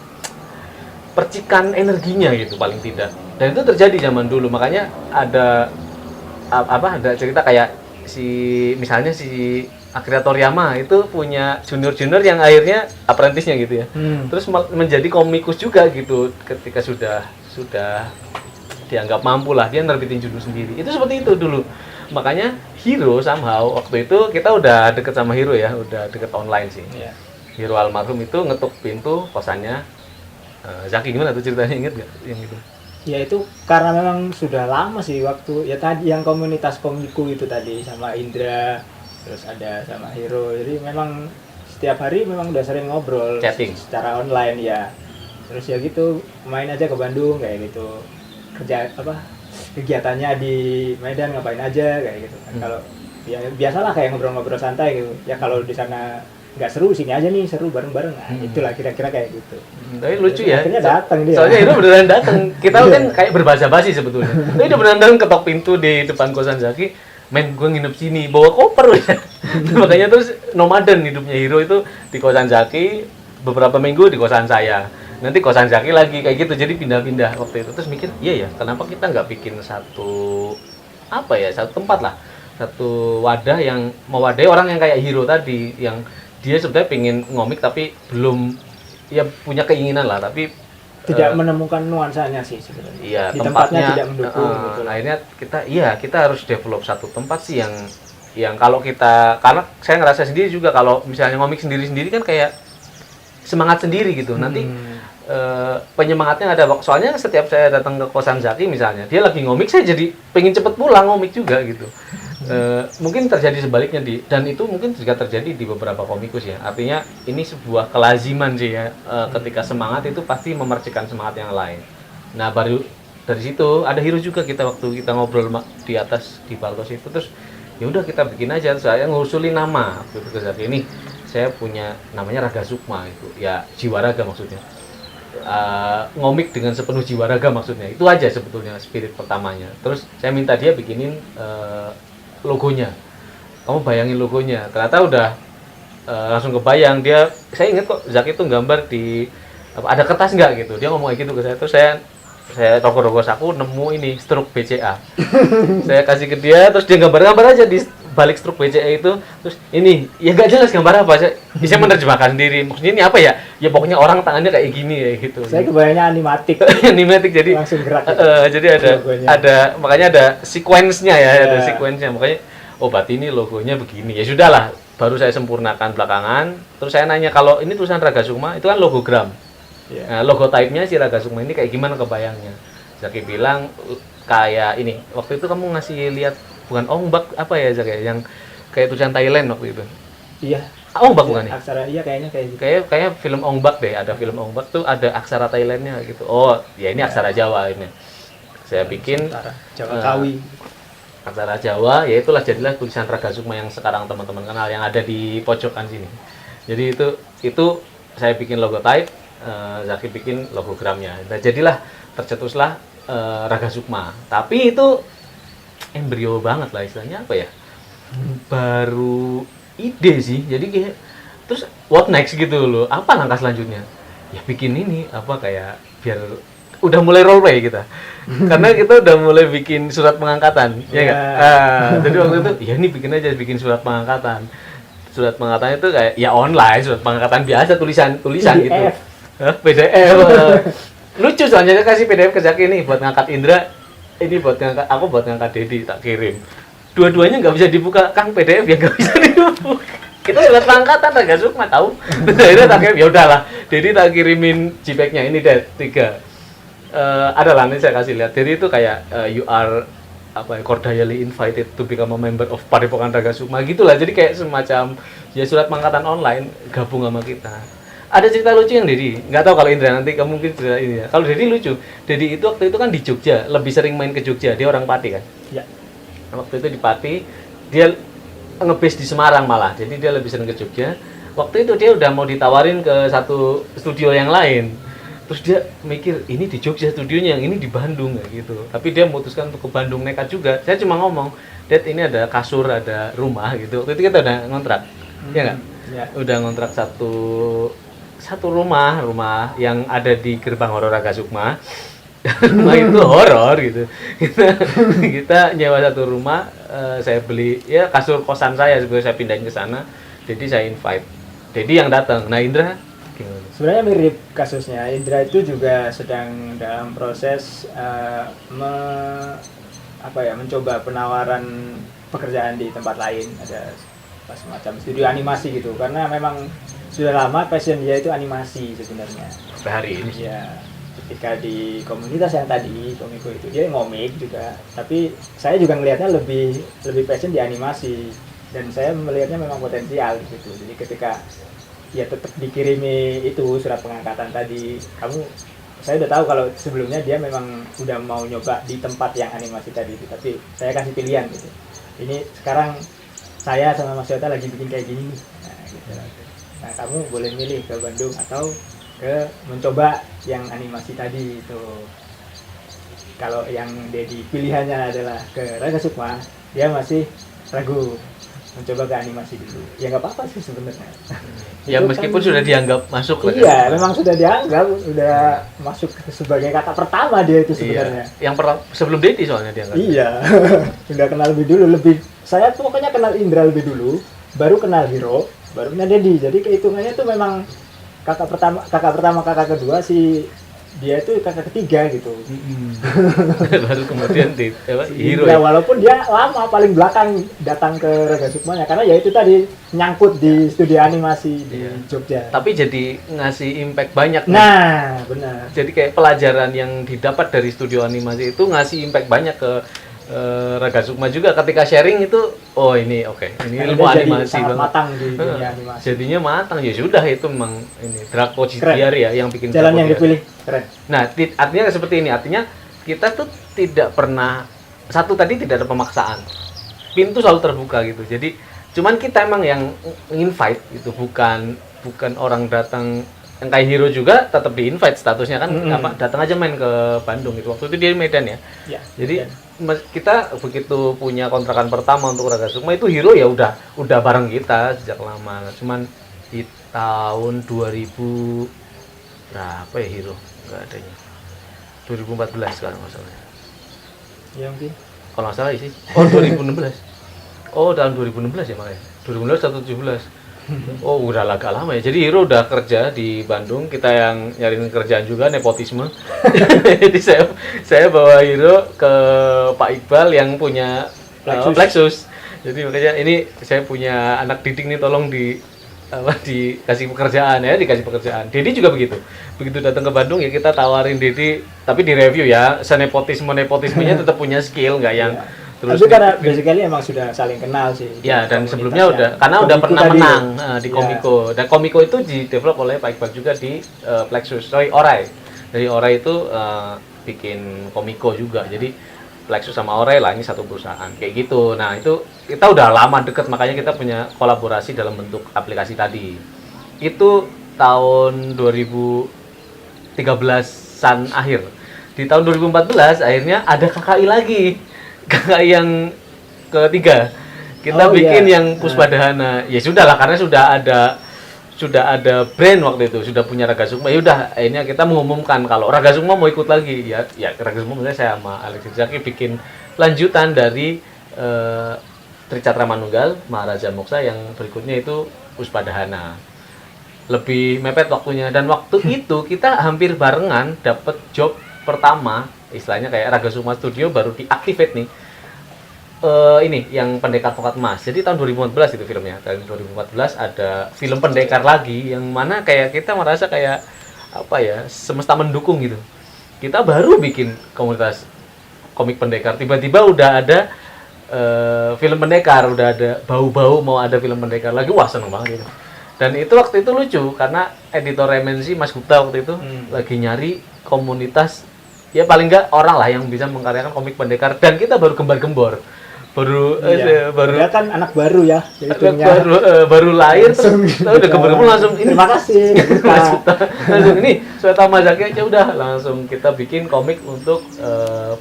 Speaker 1: percikan energinya gitu paling tidak. Dan itu terjadi zaman dulu. Makanya ada ada cerita kayak misalnya si Akira Toriyama itu punya junior yang akhirnya apprentice-nya gitu ya. Terus menjadi komikus juga gitu ketika sudah dianggap mampu lah, dia nerbitin judul sendiri. Itu seperti itu dulu. Makanya Hiro somehow waktu itu kita udah deket sama Hiro ya, udah deket online sih. Yeah. Hiro almarhum itu ngetuk pintu kosannya Zaki. Gimana tuh ceritanya, inget gak yang itu?
Speaker 2: Ya itu karena memang sudah lama sih waktu ya tadi yang komunitas komiku itu tadi sama Indra, terus ada sama Hiro. Jadi memang setiap hari memang udah sering ngobrol,
Speaker 1: chatting
Speaker 2: secara online ya. Terus ya gitu main aja ke Bandung kayak gitu, kegiatannya di Medan ngapain aja kayak gitu kan. Kalau ya biasalah kayak ngobrol-ngobrol santai gitu ya. Kalau di sana nggak seru, sini aja nih seru bareng-bareng. Nah, itulah kira-kira kayak gitu.
Speaker 1: Tapi lucu ya.
Speaker 2: Akhirnya datang dia.
Speaker 1: Soalnya itu beneran datang. Kita kan kayak berbahasa basi sebetulnya. Tapi dia beneran ketok pintu di depan kosan Zaki. Men, gue nginep sini, bawa koper ya. Makanya terus nomaden hidupnya Hiro itu di kosan Zaki, beberapa minggu di kosan saya. Nanti kosan Zaki lagi kayak gitu. Jadi pindah-pindah waktu itu. Terus mikir, iya ya, kenapa kita nggak bikin satu tempat lah, satu wadah yang mewadahi orang yang kayak Hiro tadi, yang dia sebenarnya pengen ngomik tapi belum ya punya keinginan lah, tapi
Speaker 2: tidak menemukan nuansanya sih sebenarnya.
Speaker 1: Iya,
Speaker 2: di tempatnya tidak mendukung gitu.
Speaker 1: Akhirnya kita harus develop satu tempat sih yang kalau kita, karena saya ngerasa sendiri juga kalau misalnya ngomik sendiri kan kayak semangat sendiri gitu. Nanti penyemangatnya ada. Soalnya setiap saya datang ke kosan Zaki misalnya, dia lagi ngomik, saya jadi pengen cepet pulang ngomik juga gitu. Mungkin terjadi sebaliknya dan itu mungkin juga terjadi di beberapa komikus ya. Artinya ini sebuah kelaziman sih ya. Ketika semangat itu pasti memercikan semangat yang lain. Nah baru dari situ ada Hiro juga, waktu kita ngobrol di atas di Baltos itu, terus ya udah kita bikin aja. Saya ngusulin nama waktu itu ke Zaki, ini saya punya namanya Raga Sukma itu ya, jiwa raga maksudnya. Ngomik dengan sepenuh jiwa raga maksudnya. Itu aja sebetulnya spirit pertamanya. Terus saya minta dia bikinin logonya. Kamu bayangin logonya. Ternyata udah langsung kebayang dia. Saya ingat kok Zaki itu gambar di ada kertas nggak gitu. Dia ngomong kayak gitu ke saya. Terus saya rogos aku nemu ini struk BCA. Saya kasih ke dia, terus dia gambar-gambar aja di balik struk BCA itu. Terus ini ya nggak jelas gambar apa. Saya bisa menerjemahkan sendiri. Maksudnya ini apa ya? Ya pokoknya orang tangannya kayak gini ya gitu.
Speaker 2: Saya kebayangnya animatik.
Speaker 1: Animatik, jadi
Speaker 2: langsung gerak.
Speaker 1: Jadi ada makanya ada sequence-nya ya, ada sequence-nya. Makanya berarti ini logonya begini. Ya sudahlah, baru saya sempurnakan belakangan. Terus saya nanya, kalau ini tulisan Raga Sukma itu kan logogram. Nah, logo type-nya si Raga Sukma ini kayak gimana kebayangnya? Zaki bilang kayak ini. Waktu itu kamu ngasih lihat bukan ongbak apa ya Zaki, yang kayak tulisan Thailand waktu itu. Iya. Ongbak bukan nih?
Speaker 2: Aksara iya kayaknya kayak gitu.
Speaker 1: Kayak film Ongbak deh, ada film Ongbak tuh ada aksara Thailandnya gitu. Oh, ya ini aksara Jawa ini. Saya bikin
Speaker 2: Jawa Kawi.
Speaker 1: Aksara Jawa, ya itulah jadilah tulisan Raga Sukma yang sekarang teman-teman kenal, yang ada di pojokan sini. Jadi itu saya bikin logo type, Zaki bikin logogramnya. Nah, jadilah tercetuslah Raga Sukma. Tapi itu embrio banget lah istilahnya, apa ya? Baru ide sih. Jadi kayak terus what next gitu loh. Apa langkah selanjutnya? Ya bikin ini kayak biar udah mulai role play kita. Karena kita udah mulai bikin surat pengangkatan, ya enggak? Jadi waktu itu ya ini bikin surat pengangkatan. Surat pengangkatan itu kayak ya online, surat pengangkatan biasa, tulisan gitu. PDF. Lucu soalnya, kasih PDF ke Zaki ini buat ngangkat Indra, ini buat ngangkat aku, buat ngangkat Dedi, tak kirim. dua-duanya nggak bisa dibuka, Kang, PDF ya nggak bisa dibuka. Kita surat pengangkatan Raga Sukma tahu. Terus akhirnya tak kirim, ya udahlah. Jadi tak kirimin JPEG-nya ini deh 3. Ada lah, ini saya kasih lihat. Jadi itu kayak you are cordially invited to become a member of Padepokan Raga Sukma gitulah. Jadi kayak semacam ya surat pengangkatan online gabung sama kita. Ada cerita lucu yang Dedi, nggak tahu kalau Indra nanti kamu mungkin cerita ini ya. Kalau Dedi lucu, Dedi itu waktu itu kan di Jogja, lebih sering main ke Jogja. Dia orang Pati kan.
Speaker 2: Ya.
Speaker 1: Waktu itu di Pati, dia nge-base di Semarang malah. Jadi dia lebih sering ke Jogja. Waktu itu dia udah mau ditawarin ke satu studio yang lain. Terus dia mikir, ini di Jogja studionya, yang ini di Bandung kayak gitu. Tapi dia memutuskan untuk ke Bandung, nekat juga. Saya cuma ngomong, "Dad, ini ada kasur, ada rumah gitu." Waktu itu kita udah ngontrak. Ya nggak?
Speaker 2: Ya.
Speaker 1: Udah ngontrak satu rumah yang ada di gerbang horor Raga Sukma. Rumah itu horor gitu. Kita nyewa satu rumah, saya beli ya kasur kosan saya sebelum saya pindahin ke sana. Jadi saya invite. Jadi yang datang. Nah, Indra gimana?
Speaker 2: Sebenarnya mirip kasusnya. Indra itu juga sedang dalam proses mencoba penawaran pekerjaan di tempat lain, ada semacam studio animasi gitu. Karena memang sudah lama passion dia itu animasi sebenarnya.
Speaker 1: Sampai hari ini.
Speaker 2: Ya, ketika di komunitas yang tadi Komiko itu dia ngomik juga, tapi saya juga melihatnya lebih passion di animasi dan saya melihatnya memang potensial gitu. Jadi ketika ya tetap dikirimi itu surat pengangkatan tadi, saya udah tahu kalau sebelumnya dia memang udah mau nyoba di tempat yang animasi tadi itu, tapi saya kasih pilihan gitu. Ini sekarang saya sama Mas Yota lagi bikin kayak gini nih. Nah, gitu. Nah, kamu boleh milih ke Bandung atau ke mencoba yang animasi tadi itu. Kalau yang Dedi pilihannya adalah ke Raga Sukma, dia masih ragu mencoba ke animasi dulu. Ya nggak apa-apa sih sebenarnya.
Speaker 1: Ya meskipun kan sudah dianggap masuk.
Speaker 2: Iya, memang sudah dianggap, sudah masuk sebagai kata pertama dia itu sebenarnya.
Speaker 1: Iya. Yang sebelum Dedi soalnya dianggap.
Speaker 2: Iya, sudah kenal lebih dulu. Saya tuh pokoknya kenal Indra lebih dulu, baru kenal Hiro, baru kenal Dedi. Jadi kehitungannya tuh memang kakak pertama, kakak kedua, dia itu kakak ketiga gitu.
Speaker 1: Baru kemudian Hiro.
Speaker 2: Ya, walaupun dia lama paling belakang datang ke Raga Sukmanya karena ya itu tadi nyangkut di studio animasi di Jogja.
Speaker 1: Tapi jadi ngasih impact banyak.
Speaker 2: Nah, benar.
Speaker 1: Jadi kayak pelajaran yang didapat dari studio animasi itu ngasih impact banyak ke Raga Sukma juga ketika sharing itu. Oh ini oke. Ini ilmu animasi banget.
Speaker 2: Matang di dunia animasi.
Speaker 1: Jadinya matang ya sudah itu memang ini Draco GTR ya yang bikin
Speaker 2: jalan yang dipilih keren.
Speaker 1: Nah, artinya seperti ini. Artinya kita tuh tidak pernah tadi tidak ada pemaksaan. Pintu selalu terbuka gitu. Jadi cuman kita emang yang invite gitu, bukan orang datang. Yang kayak Hiro juga tetap di invite statusnya kan datang aja main ke Bandung gitu. Waktu itu dia di Medan ya. Jadi kita begitu punya kontrakan pertama untuk Raga Sukma itu Hiro ya udah bareng kita sejak lama. Cuman di tahun 2000 berapa ya Hiro nggak adanya 2014 kalau nggak salah
Speaker 2: ya mungkin
Speaker 1: kalau nggak salah sih 2016 tahun 2016 ya makanya 2016 atau 2017 udah agak lama ya. Jadi Hiro udah kerja di Bandung, kita yang nyariin kerjaan juga, nepotisme. Jadi saya bawa Hiro ke Pak Iqbal yang punya Plexus. Jadi makanya ini saya punya anak didik nih, tolong dikasih pekerjaan. Dedi juga begitu datang ke Bandung ya kita tawarin Dedi, tapi di review ya, nepotismenya tetap punya skill, nggak yang terus.
Speaker 2: Tapi karena basically emang sudah saling kenal sih
Speaker 1: ya, dan sebelumnya karena udah pernah menang di Komiko dan Komiko itu di develop oleh Pak Iqbal juga di Plexus. Dari Orai itu bikin Komiko juga, jadi Plexus sama Orai lah, ini satu perusahaan kayak gitu. Nah itu kita udah lama deket, makanya kita punya kolaborasi dalam bentuk aplikasi tadi. Itu tahun 2013-an akhir. Di tahun 2014 akhirnya ada KKI lagi, KKI yang ketiga. Kita bikin yang Puspadahana. Ya sudahlah, karena sudah ada brand waktu itu, sudah punya Raga Sukma. Ya udah, akhirnya kita mengumumkan kalau Raga Sukma mau ikut lagi. Ya Raga Sukma saya sama Alex Zaki bikin lanjutan dari Tricatra Manunggal, Maharaja Moksa yang berikutnya itu Puspadahana. Lebih mepet waktunya, dan waktu itu kita hampir barengan dapat job pertama, istilahnya kayak Raga Sukma Studio baru diactivate nih. ini yang Pendekar Tongkat Emas. Jadi tahun 2014 itu filmnya. Tahun 2014 ada film Pendekar lagi yang mana kayak kita merasa kayak apa ya, semesta mendukung gitu. Kita baru bikin komunitas komik pendekar, tiba-tiba udah ada film pendekar, udah ada bau-bau mau ada film pendekar lagi. Wah, seneng banget itu. Dan itu waktu itu lucu karena editor MNC Mas Gupta waktu itu lagi nyari komunitas, ya paling enggak orang lah yang bisa mengkaryakan komik pendekar, dan kita baru gembar-gembor. Baru
Speaker 2: Dia kan anak baru ya,
Speaker 1: baru lahir terus udah gembar-gembor langsung ini.
Speaker 2: Terima kasih
Speaker 1: Mas Gupta. Langsung ini Sweta Mazaki aja udah langsung kita bikin komik untuk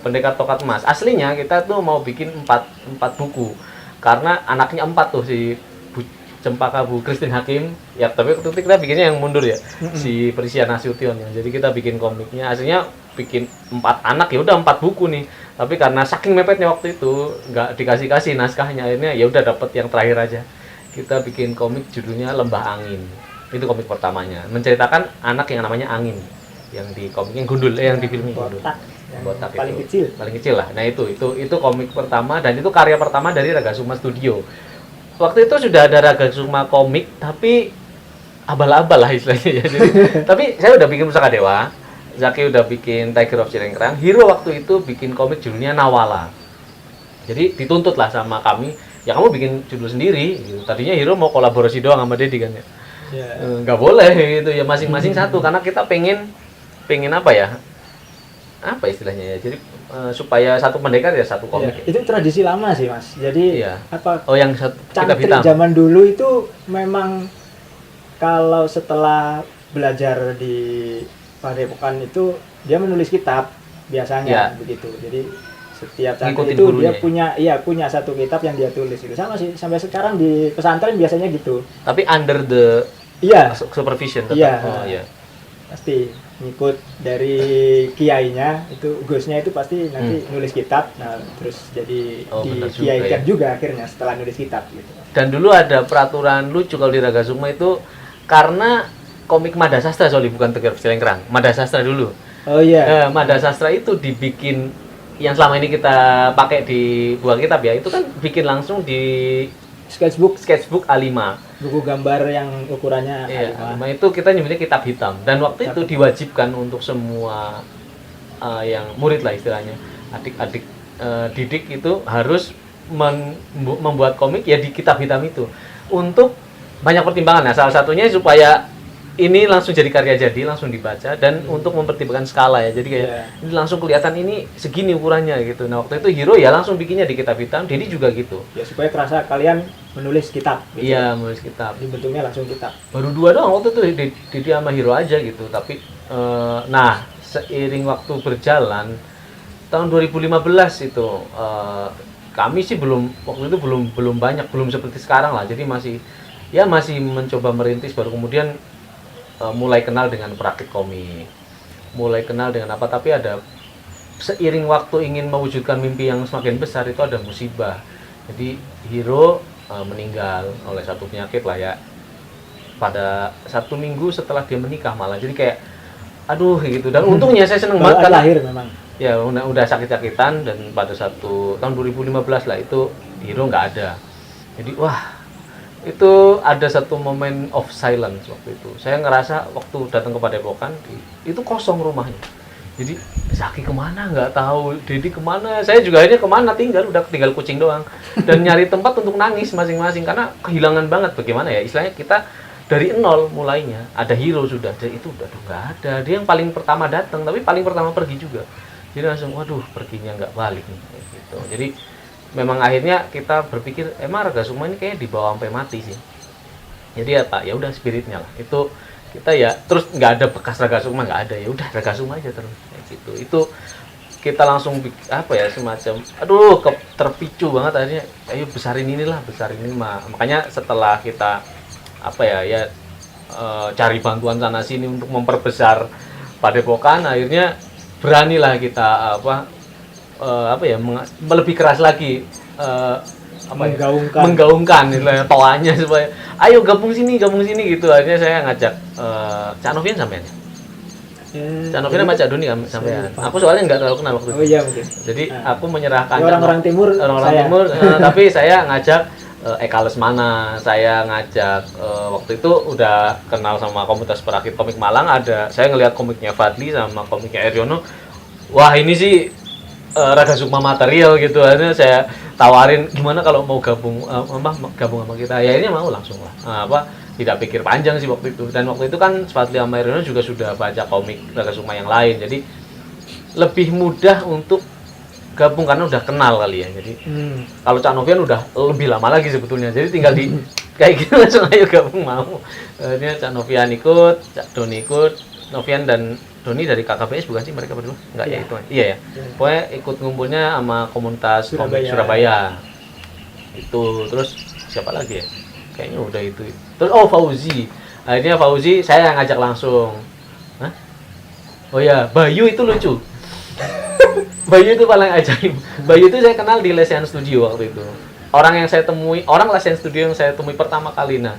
Speaker 1: Pendekar Tongkat Emas. Aslinya kita tuh mau bikin 4 buku karena anaknya 4 tuh, si Cempaka Bu Christine Hakim ya, tapi waktu itu kita bikinnya yang mundur ya, si Prisia Nasution ya. Jadi kita bikin komiknya aslinya bikin 4 anak, ya udah 4 buku nih, tapi karena saking mepetnya waktu itu nggak dikasih naskahnya, akhirnya ya udah dapat yang terakhir aja. Kita bikin komik judulnya Lembah Angin. Itu komik pertamanya, menceritakan anak yang namanya Angin, yang di komiknya gundul, yang di filmnya gundul, botak
Speaker 2: paling
Speaker 1: itu.
Speaker 2: kecil
Speaker 1: Paling kecil lah. Nah itu komik pertama, dan itu karya pertama dari Ragasuma Studio. Waktu itu sudah ada Ragasuma komik, tapi abal-abal lah istilahnya ya. Jadi, tapi saya udah bikin Pusaka Dewa, Zaki udah bikin Tiger of Cirengkrang, Hiro waktu itu bikin komik judulnya Nawala. Jadi dituntut lah sama kami, ya kamu bikin judul sendiri gitu. Tadinya Hiro mau kolaborasi doang sama Dedi kan ya. Nggak boleh gitu ya, masing-masing satu, karena kita pengen apa ya? Apa istilahnya ya? Jadi supaya satu pendekar ya satu komik.
Speaker 2: Itu tradisi lama sih Mas. Jadi apa?
Speaker 1: Oh, yang satu kitab
Speaker 2: cangkrik
Speaker 1: hitam.
Speaker 2: zaman dulu itu memang kalau setelah belajar di Padepokan itu dia menulis kitab biasanya begitu. Jadi setiap cangkrik itu dia punya satu kitab yang dia tulis itu. Sama sih sampai sekarang di pesantren biasanya gitu.
Speaker 1: Tapi under the supervision tetap. Oh iya. Pasti
Speaker 2: ngikut dari kiainya, itu gusnya itu pasti nanti nulis kitab, nah terus jadi dikiaikan juga akhirnya setelah nulis kitab gitu.
Speaker 1: Dan dulu ada peraturan lucu kalau di Ragasuma itu, karena komik Mada Sastra soalnya, bukan Tiger of Cirengkrang, Mada Sastra dulu.
Speaker 2: Oh iya.
Speaker 1: Mada Sastra itu dibikin yang selama ini kita pakai di buah kitab ya, itu kan bikin langsung di sketchbook A5.
Speaker 2: Buku gambar yang ukurannya
Speaker 1: A5. A5 itu kita nyebutnya kitab hitam, dan waktu itu diwajibkan untuk semua yang murid lah istilahnya, adik-adik didik itu harus membuat komik ya di kitab hitam itu, untuk banyak pertimbangan. Nah, salah satunya supaya ini langsung jadi karya jadi, langsung dibaca, dan untuk mempertimbangkan skala ya. Jadi kayak ini langsung kelihatan ini segini ukurannya gitu. Nah, waktu itu Hiro ya langsung bikinnya di kitab hitam, Dedi juga gitu.
Speaker 2: Ya supaya kerasa kalian menulis kitab gitu.
Speaker 1: Iya, menulis kitab.
Speaker 2: Di bentuknya langsung kitab.
Speaker 1: Baru 2 doang waktu itu, Dedi sama Hiro aja gitu. Tapi nah, seiring waktu berjalan tahun 2015 itu kami sih waktu itu belum banyak, belum seperti sekarang lah. Jadi masih mencoba merintis, baru kemudian mulai kenal dengan perakit komik, mulai kenal dengan apa, tapi ada seiring waktu ingin mewujudkan mimpi yang semakin besar itu ada musibah. Jadi Hiro meninggal oleh satu penyakit lah ya, pada 1 minggu setelah dia menikah malah. Jadi kayak aduh gitu, dan untungnya saya seneng banget karena
Speaker 2: lahir memang
Speaker 1: ya udah sakit-sakitan, dan pada tahun 2015 lah itu Hiro nggak ada. Jadi wah, itu ada satu momen of silence waktu itu. Saya ngerasa waktu datang ke Padepokan itu kosong rumahnya. Jadi Zaki kemana nggak tahu, Dedi kemana, saya juga akhirnya kemana, udah tinggal kucing doang, dan nyari tempat untuk nangis masing-masing karena kehilangan banget. Bagaimana ya istilahnya, kita dari nol mulainya. Ada Hiro sudah, dan itu udah nggak ada. Dia yang paling pertama datang, tapi paling pertama pergi juga. Jadi langsung waduh, perginya nggak balik nih gitu. Jadi memang akhirnya kita berpikir emang Ragasuma ini kayaknya dibawa sampai mati sih. Jadi apa ya udah spiritnya lah itu, kita ya terus nggak ada bekas Ragasuma, nggak ada, ya udah Ragasuma aja terus kayak gitu. Itu kita langsung apa ya, semacam aduh terpicu banget akhirnya, ayo besarin ini mah. Makanya setelah kita apa ya cari bantuan sana sini untuk memperbesar Padepokan, akhirnya beranilah kita lebih keras lagi menggaungkan toanya supaya ayo gabung sini gitu. Akhirnya saya ngajak Cak Novian sampean. Cak Novian sama Cak Doni kan sampean. Aku soalnya nggak terlalu kenal waktu itu.
Speaker 2: Oh iya mungkin.
Speaker 1: Jadi aku menyerahkan
Speaker 2: Ya, orang-orang timur,
Speaker 1: orang-orang
Speaker 2: saya.
Speaker 1: timur, tapi saya ngajak Eka Lesmana, saya ngajak waktu itu udah kenal sama komunitas perakit komik Malang, ada saya ngelihat komiknya Fadli sama komiknya Eryono. Wah, ini sih Raga Sukma material gitu. Akhirnya saya tawarin gimana kalau mau gabung gabung sama kita. Ya ini mau langsung lah. Tidak pikir panjang sih waktu itu. Dan waktu itu kan Fadli sama Eryono juga sudah baca komik Raga Sukma yang lain. Jadi lebih mudah untuk gabung karena udah kenal kali ya. Jadi kalau Cak Novian udah lebih lama lagi sebetulnya. Jadi tinggal di kayak gitu langsung ayo gabung mau. Ini Cak Novian ikut, Cak Doni ikut, Novian dan Doni dari KKBS bukan sih mereka berdua? Enggak ya itu. Iya ya. Pokoknya ikut ngumpulnya sama komunitas komik Surabaya. Itu terus siapa lagi ya? Kayaknya udah itu. Terus Fauzi. Akhirnya Fauzi saya yang ngajak langsung. Hah? Oh ya, Bayu itu lucu. Bayu itu paling ajaib. Bayu itu saya kenal di Lesian Studio waktu itu. Orang Lesian Studio yang saya temui pertama kali. Nah,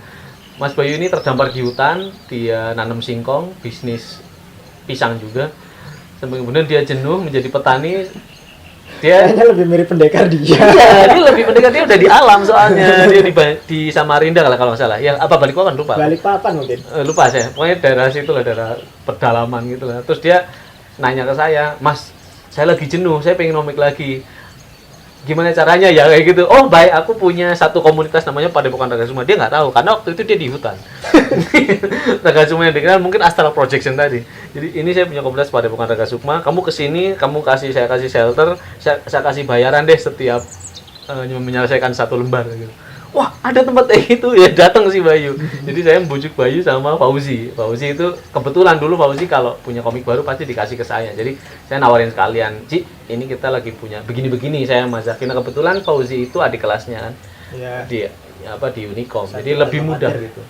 Speaker 1: Mas Bayu ini terdampar di hutan, dia nanam singkong, bisnis pisang juga. Sampai kemudian dia jenuh menjadi petani. Dia
Speaker 2: Kayaknya lebih mirip pendekar dia.
Speaker 1: Iya, dia lebih pendekat, dia udah di alam soalnya. Dia di Samarinda kalau nggak salah. Ya apa Balikpapan lupa.
Speaker 2: Balikpapan mungkin.
Speaker 1: Lupa saya. Pokoknya daerah situ lah, daerah pedalaman gitu lah. Terus dia nanya ke saya, "Mas, saya lagi jenuh, saya pengen komik lagi. Gimana caranya ya?" Kayak gitu. Oh baik, aku punya satu komunitas namanya Padepokan Raga Sukma. Dia nggak tahu karena waktu itu dia di hutan. Raga Sukma yang dikenal mungkin Astral Projection tadi. Jadi ini saya punya komunitas Padepokan Raga Sukma. Kamu kesini, saya kasih shelter, saya kasih bayaran deh setiap menyelesaikan satu lembar gitu. Wah, ada tempat kayak gitu ya, datang si Bayu. Jadi saya membujuk Bayu sama Fauzi. Fauzi itu kebetulan dulu Fauzi kalau punya komik baru pasti dikasih ke saya. Jadi saya nawarin sekalian, "Ci, ini kita lagi punya begini-begini, saya masakin." Nah, kebetulan Fauzi itu adik kelasnya kan.
Speaker 2: Iya.
Speaker 1: Di Unicom. Jadi lebih mudah gitu.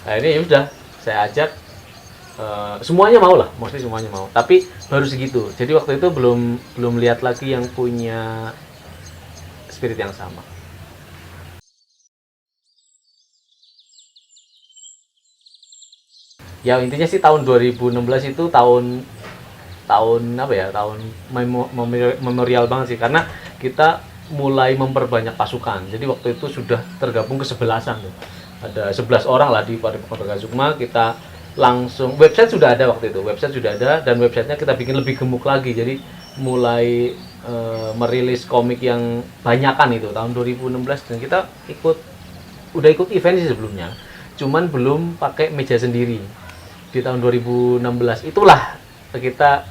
Speaker 1: Akhirnya ya udah, saya ajak semuanya mau lah, mostly semuanya mau. Tapi baru segitu. Jadi waktu itu belum lihat lagi yang punya spirit yang sama. Ya intinya sih tahun 2016 itu tahun apa ya, tahun memorial banget sih karena kita mulai memperbanyak pasukan. Jadi waktu itu sudah tergabung ke 11-an tuh. Ada 11 orang lah di Padepokan Raga Sukma. Kita langsung website sudah ada waktu itu. Website sudah ada dan websitenya kita bikin lebih gemuk lagi. Jadi mulai merilis komik yang banyakan itu tahun 2016 dan kita udah ikut event sih sebelumnya. Cuman belum pakai meja sendiri. Di tahun 2016 itulah kita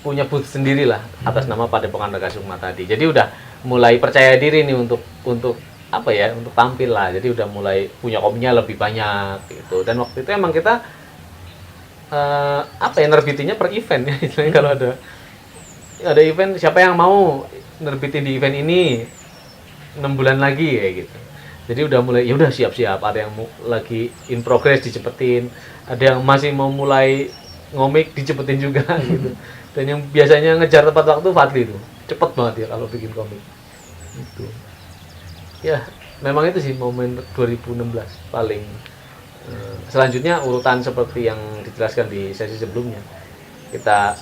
Speaker 1: punya booth sendiri lah atas nama Padepokan Raga Sukma tadi. Jadi udah mulai percaya diri nih untuk untuk tampil lah. Jadi udah mulai punya komiknya lebih banyak gitu. Dan waktu itu emang kita nerbitinnya per event ya. Istilahnya kalau ada event, siapa yang mau nerbitin di event ini 6 bulan lagi kayak gitu. Jadi udah mulai, ya udah siap-siap. Ada yang lagi in progress dicepetin, ada yang masih mau mulai ngomik dicepetin juga gitu. Dan yang biasanya ngejar tepat waktu Fadli tuh, cepet banget ya kalau bikin komik. Itu. Ya, memang itu sih momen 2016 paling. Selanjutnya urutan seperti yang dijelaskan di sesi sebelumnya. Kita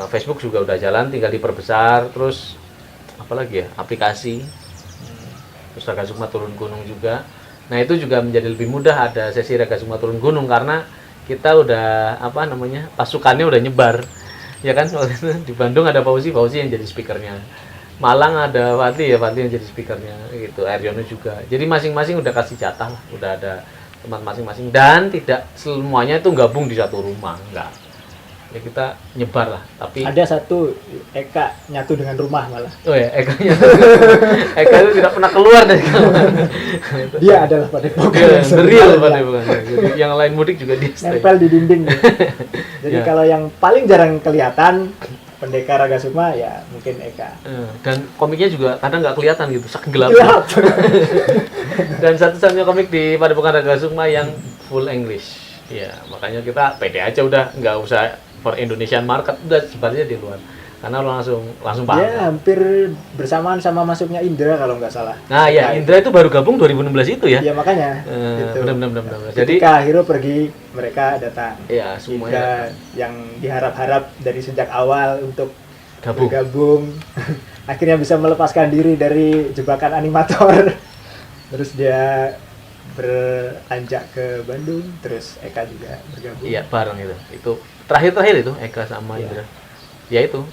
Speaker 1: Facebook juga udah jalan, tinggal diperbesar. Terus apalagi ya, aplikasi. Terus Raga Sukma turun gunung juga. Nah itu juga menjadi lebih mudah ada sesi Raga Sukma turun gunung karena kita udah pasukannya udah nyebar, ya kan. Waktu itu di Bandung ada Fauzi yang jadi speakernya. Malang ada Fadli yang jadi speakernya gitu. Eryono juga. Jadi masing-masing udah kasih jatah lah, udah ada tempat masing-masing dan tidak semuanya itu gabung di satu rumah, enggak. Ya kita nyebar lah, tapi
Speaker 2: ada satu Eka nyatu dengan rumah malah.
Speaker 1: Oh ya, Eka itu tidak pernah keluar dari kamar.
Speaker 2: Dia adalah Padepokan.
Speaker 1: Real Padepokan. Jadi yang lain mudik juga dia stay.
Speaker 2: Nempel di dinding. Jadi
Speaker 1: Ya.
Speaker 2: kalau yang paling jarang kelihatan Pendekar Raga Sukma ya mungkin Eka.
Speaker 1: Dan komiknya juga kadang nggak kelihatan gitu, saking gelap.
Speaker 2: Gelap.
Speaker 1: Dan satu-satunya komik di Padepokan Raga Sukma yang full English. Ya, makanya kita pede aja udah, nggak usah for Indonesian market, udah sebenarnya di luar. karena lo langsung paham.
Speaker 2: Dia hampir bersamaan sama masuknya Indra kalau nggak salah.
Speaker 1: Nah ya, Indra itu baru gabung 2016 itu ya.
Speaker 2: Iya makanya. Gitu.
Speaker 1: Benar.
Speaker 2: Jadi ketika Hiro pergi, mereka datang.
Speaker 1: Iya, semuanya
Speaker 2: yang diharap-harap dari sejak awal untuk
Speaker 1: gabung.
Speaker 2: bergabung akhirnya bisa melepaskan diri dari jebakan animator. Terus dia beranjak ke Bandung, terus Eka juga bergabung.
Speaker 1: Iya, bareng itu. Itu terakhir itu Eka sama Indra. Ya itu.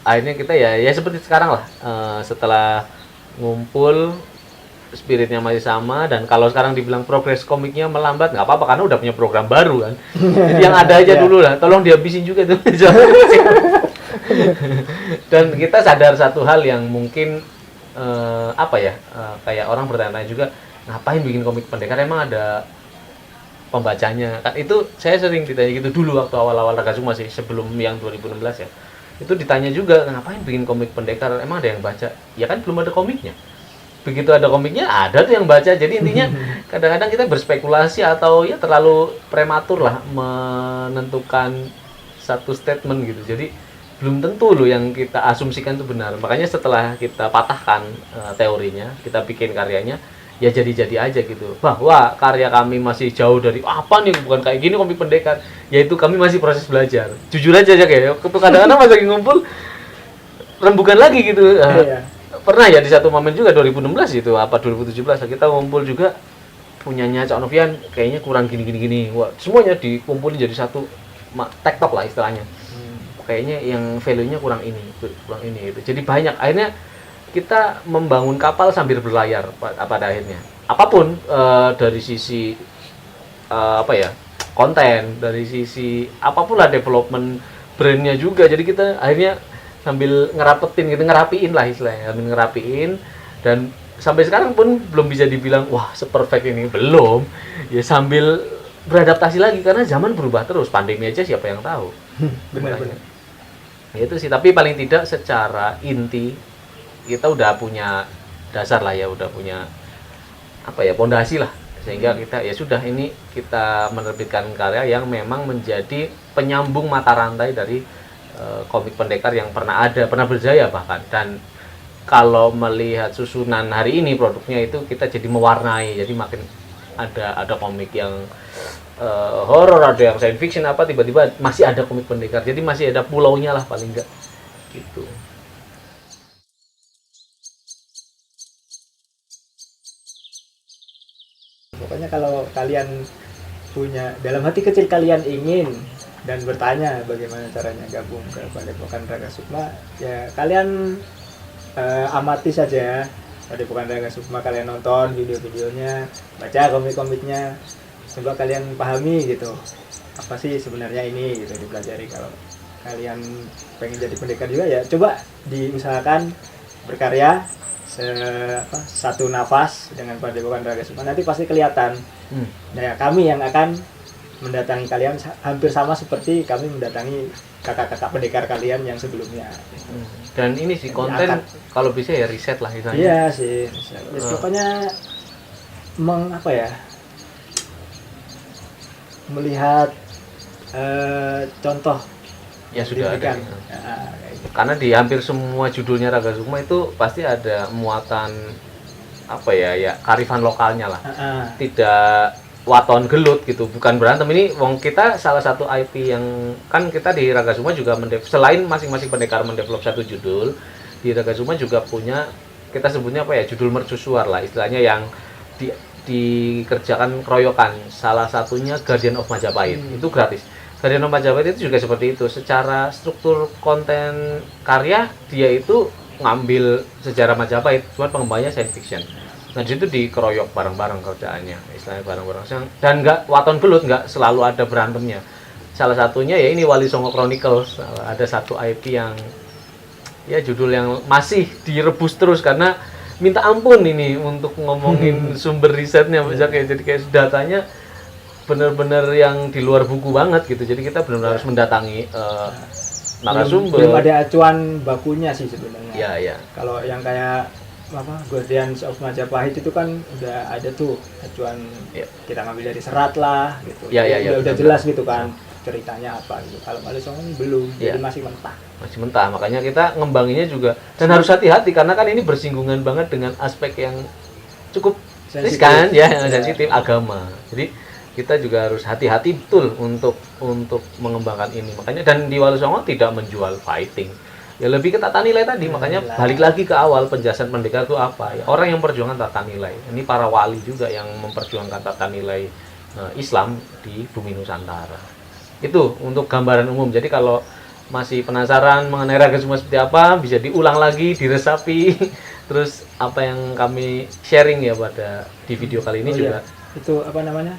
Speaker 1: Akhirnya kita ya seperti sekarang lah. Setelah ngumpul, spiritnya masih sama, dan kalau sekarang dibilang progres komiknya melambat, nggak apa-apa karena udah punya program baru kan. Jadi yang ada aja dulu lah. Tolong dihabisin juga tuh. Dan kita sadar satu hal yang mungkin kayak orang bertanya juga, ngapain bikin komik pendekar, emang ada pembacanya kan? Itu saya sering ditanya gitu dulu waktu awal-awal Ragazuma masih sebelum yang 2016 ya, itu ditanya juga, ngapain bikin komik pendekar, emang ada yang baca? Ya kan belum ada komiknya. Begitu ada komiknya, ada tuh yang baca. Jadi intinya kadang-kadang kita berspekulasi atau ya terlalu prematur lah menentukan satu statement gitu. Jadi belum tentu loh yang kita asumsikan itu benar. Makanya setelah kita patahkan teorinya, kita bikin karyanya, ya jadi-jadi aja gitu. Bahwa karya kami masih jauh dari apa nih, bukan kayak gini komik pendekar. Yaitu kami masih proses belajar. Jujur aja kayak kadang-kadang pas lagi ngumpul rembukan lagi gitu. Pernah ya di satu momen juga 2016 itu apa 2017 kita ngumpul juga punyanya Cak Novian kayaknya kurang gini. Wah, semuanya dikumpulin jadi satu tektok lah istilahnya. Kayaknya yang value-nya kurang ini gitu. Jadi banyak, akhirnya kita membangun kapal sambil berlayar pada akhirnya. Apapun dari sisi konten, dari sisi apapun lah, development brandnya juga. Jadi kita akhirnya sambil ngerapiin lah istilahnya, sambil ngerapiin, dan sampai sekarang pun belum bisa dibilang wah seperfect ini, belum. Ya sambil beradaptasi lagi karena zaman berubah terus, pandemi aja siapa yang tahu.
Speaker 2: Benar.
Speaker 1: Ya itu sih, tapi paling tidak secara inti kita udah punya dasar lah ya, udah punya pondasi lah, sehingga kita ya sudah, ini kita menerbitkan karya yang memang menjadi penyambung mata rantai dari komik pendekar yang pernah berjaya bahkan. Dan kalau melihat susunan hari ini produknya itu kita jadi mewarnai, jadi makin ada komik yang horor, ada yang science fiction, tiba-tiba masih ada komik pendekar, jadi masih ada pulaunya lah paling enggak gitu.
Speaker 2: Pokoknya kalau kalian punya, dalam hati kecil kalian ingin dan bertanya bagaimana caranya gabung ke Padepokan Ragazukma, ya kalian amati saja Padepokan Ragazukma, kalian nonton video-videonya, baca komik-komiknya, coba kalian pahami gitu apa sih sebenarnya ini gitu, dipelajari. Kalau kalian pengen jadi pendekar juga ya coba diusahakan berkarya satu nafas dengan Padepokan Ragazukma, nanti pasti kelihatan. Nah ya, kami yang akan mendatangi kalian hampir sama seperti kami mendatangi kakak-kakak pendekar kalian yang sebelumnya gitu.
Speaker 1: Dan ini sih konten kalau bisa ya riset lah istilahnya.
Speaker 2: Iya sih, pokoknya melihat contoh
Speaker 1: ya sudah ada.
Speaker 2: gitu.
Speaker 1: Karena di hampir semua judulnya Ragazukma itu pasti ada muatan kearifan lokalnya lah. Tidak waton gelut gitu, bukan berantem. Ini kita salah satu IP yang kan kita di Ragazukma juga selain masing-masing pendekar mendevelop satu judul, di Ragazukma juga punya, kita sebutnya judul mercusuar lah istilahnya, yang dikerjakan keroyokan. Salah satunya Guardian of Majapahit. Itu gratis. Guardian of Majapahit itu juga seperti itu. Secara struktur konten karya dia itu ngambil sejarah Majapahit, cuma pengembangannya science fiction. Nah di situ dikeroyok bareng-bareng kerjaannya, istilahnya bareng-bareng. Dan nggak waton gelut, nggak selalu ada berantemnya. Salah satunya ya ini Wali Songo Chronicles. Ada satu IP yang ya judul yang masih direbus terus karena minta ampun ini untuk ngomongin sumber risetnya, jadi kayak datanya benar-benar yang di luar buku banget gitu. Jadi kita benar-benar harus mendatangi narasumber.
Speaker 2: Belum ada acuan bakunya sih sebenarnya.
Speaker 1: Iya.
Speaker 2: Kalau yang kayak Guardians of Majapahit itu kan udah ada tuh acuan, kita ngambil dari serat lah gitu.
Speaker 1: Udah
Speaker 2: jelas gitu kan. ceritanya apa gitu. Kalau Wali Songo ini belum,
Speaker 1: Iya.
Speaker 2: jadi masih mentah.
Speaker 1: Masih mentah, makanya kita ngembanginnya juga dan harus hati-hati karena kan ini bersinggungan banget dengan aspek yang cukup
Speaker 2: Sensitif.
Speaker 1: riskan ya, yang
Speaker 2: Ya.
Speaker 1: sensitif agama. Jadi kita juga harus hati-hati betul untuk mengembangkan ini. Makanya dan di Wali Songo tidak menjual fighting. Ya lebih ke tata nilai tadi, makanya
Speaker 2: Nilai.
Speaker 1: balik lagi ke awal penjelasan pendekar itu apa ya. Orang yang memperjuangkan tata nilai. Ini para wali juga yang memperjuangkan tata nilai Islam di bumi Nusantara. Itu untuk gambaran umum. Jadi kalau masih penasaran mengenai Raga Sukma seperti apa, bisa diulang lagi, diresapi. Terus apa yang kami sharing ya pada di video kali ini
Speaker 2: Oh
Speaker 1: juga.
Speaker 2: iya, itu apa namanya?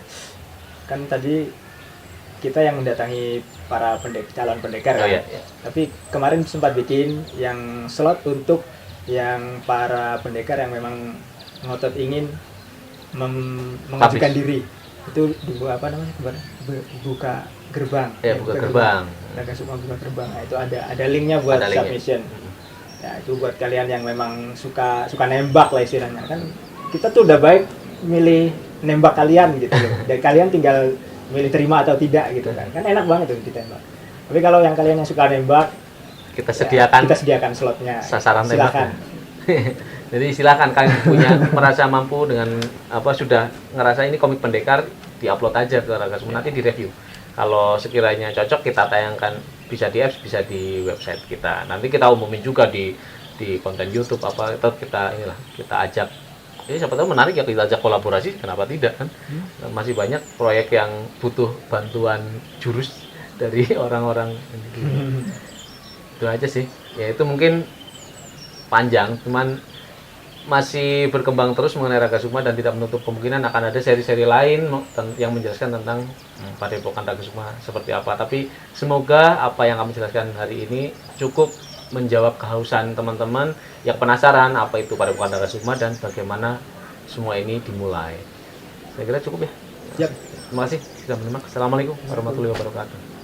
Speaker 2: Kan tadi kita yang mendatangi para calon pendekar
Speaker 1: Oh
Speaker 2: kan.
Speaker 1: iya.
Speaker 2: Tapi kemarin sempat bikin yang slot untuk yang para pendekar yang memang ngotot ingin mengajukan
Speaker 1: Publish.
Speaker 2: diri. Itu dibuka apa namanya kemarin? Buka gerbang.
Speaker 1: Ya, buka gerbang.
Speaker 2: Raga Sukma buka gerbang. Nah, itu ada linknya buat
Speaker 1: Ada linknya.
Speaker 2: submission. Ya, itu buat kalian yang memang suka nembak lah istilahnya kan. Kita tuh udah baik milih nembak kalian gitu loh. Dan kalian tinggal milih terima atau tidak gitu kan. Kan enak banget tuh ditembak. Tapi kalau yang kalian yang suka nembak,
Speaker 1: Kita
Speaker 2: ya,
Speaker 1: sediakan
Speaker 2: kita sediakan slotnya.
Speaker 1: sasaran
Speaker 2: Silakan.
Speaker 1: tembaknya. Jadi silakan kalian punya merasa mampu dengan apa sudah ngerasa ini komik pendekar, diupload aja ke Raga Sukma, nanti direview. Kalau sekiranya cocok kita tayangkan bisa di apps, bisa di website kita. Nanti kita umumin juga di konten YouTube apa atau kita inilah kita ajak. Jadi siapa tahu menarik ya kita ajak kolaborasi, kenapa tidak kan? Masih banyak proyek yang butuh bantuan jurus dari orang-orang. Itu aja sih. Ya itu mungkin panjang, cuman masih berkembang terus mengenai Raga Sukma dan tidak menutup kemungkinan akan ada seri-seri lain yang menjelaskan tentang Padepokan Raga Sukma seperti apa. Tapi semoga apa yang kami jelaskan hari ini cukup menjawab kehausan teman-teman yang penasaran apa itu Padepokan Raga Sukma dan bagaimana semua ini dimulai. Saya kira cukup ya.
Speaker 2: Yap.
Speaker 1: Terima kasih sudah menyimak. Assalamualaikum warahmatullahi wabarakatuh.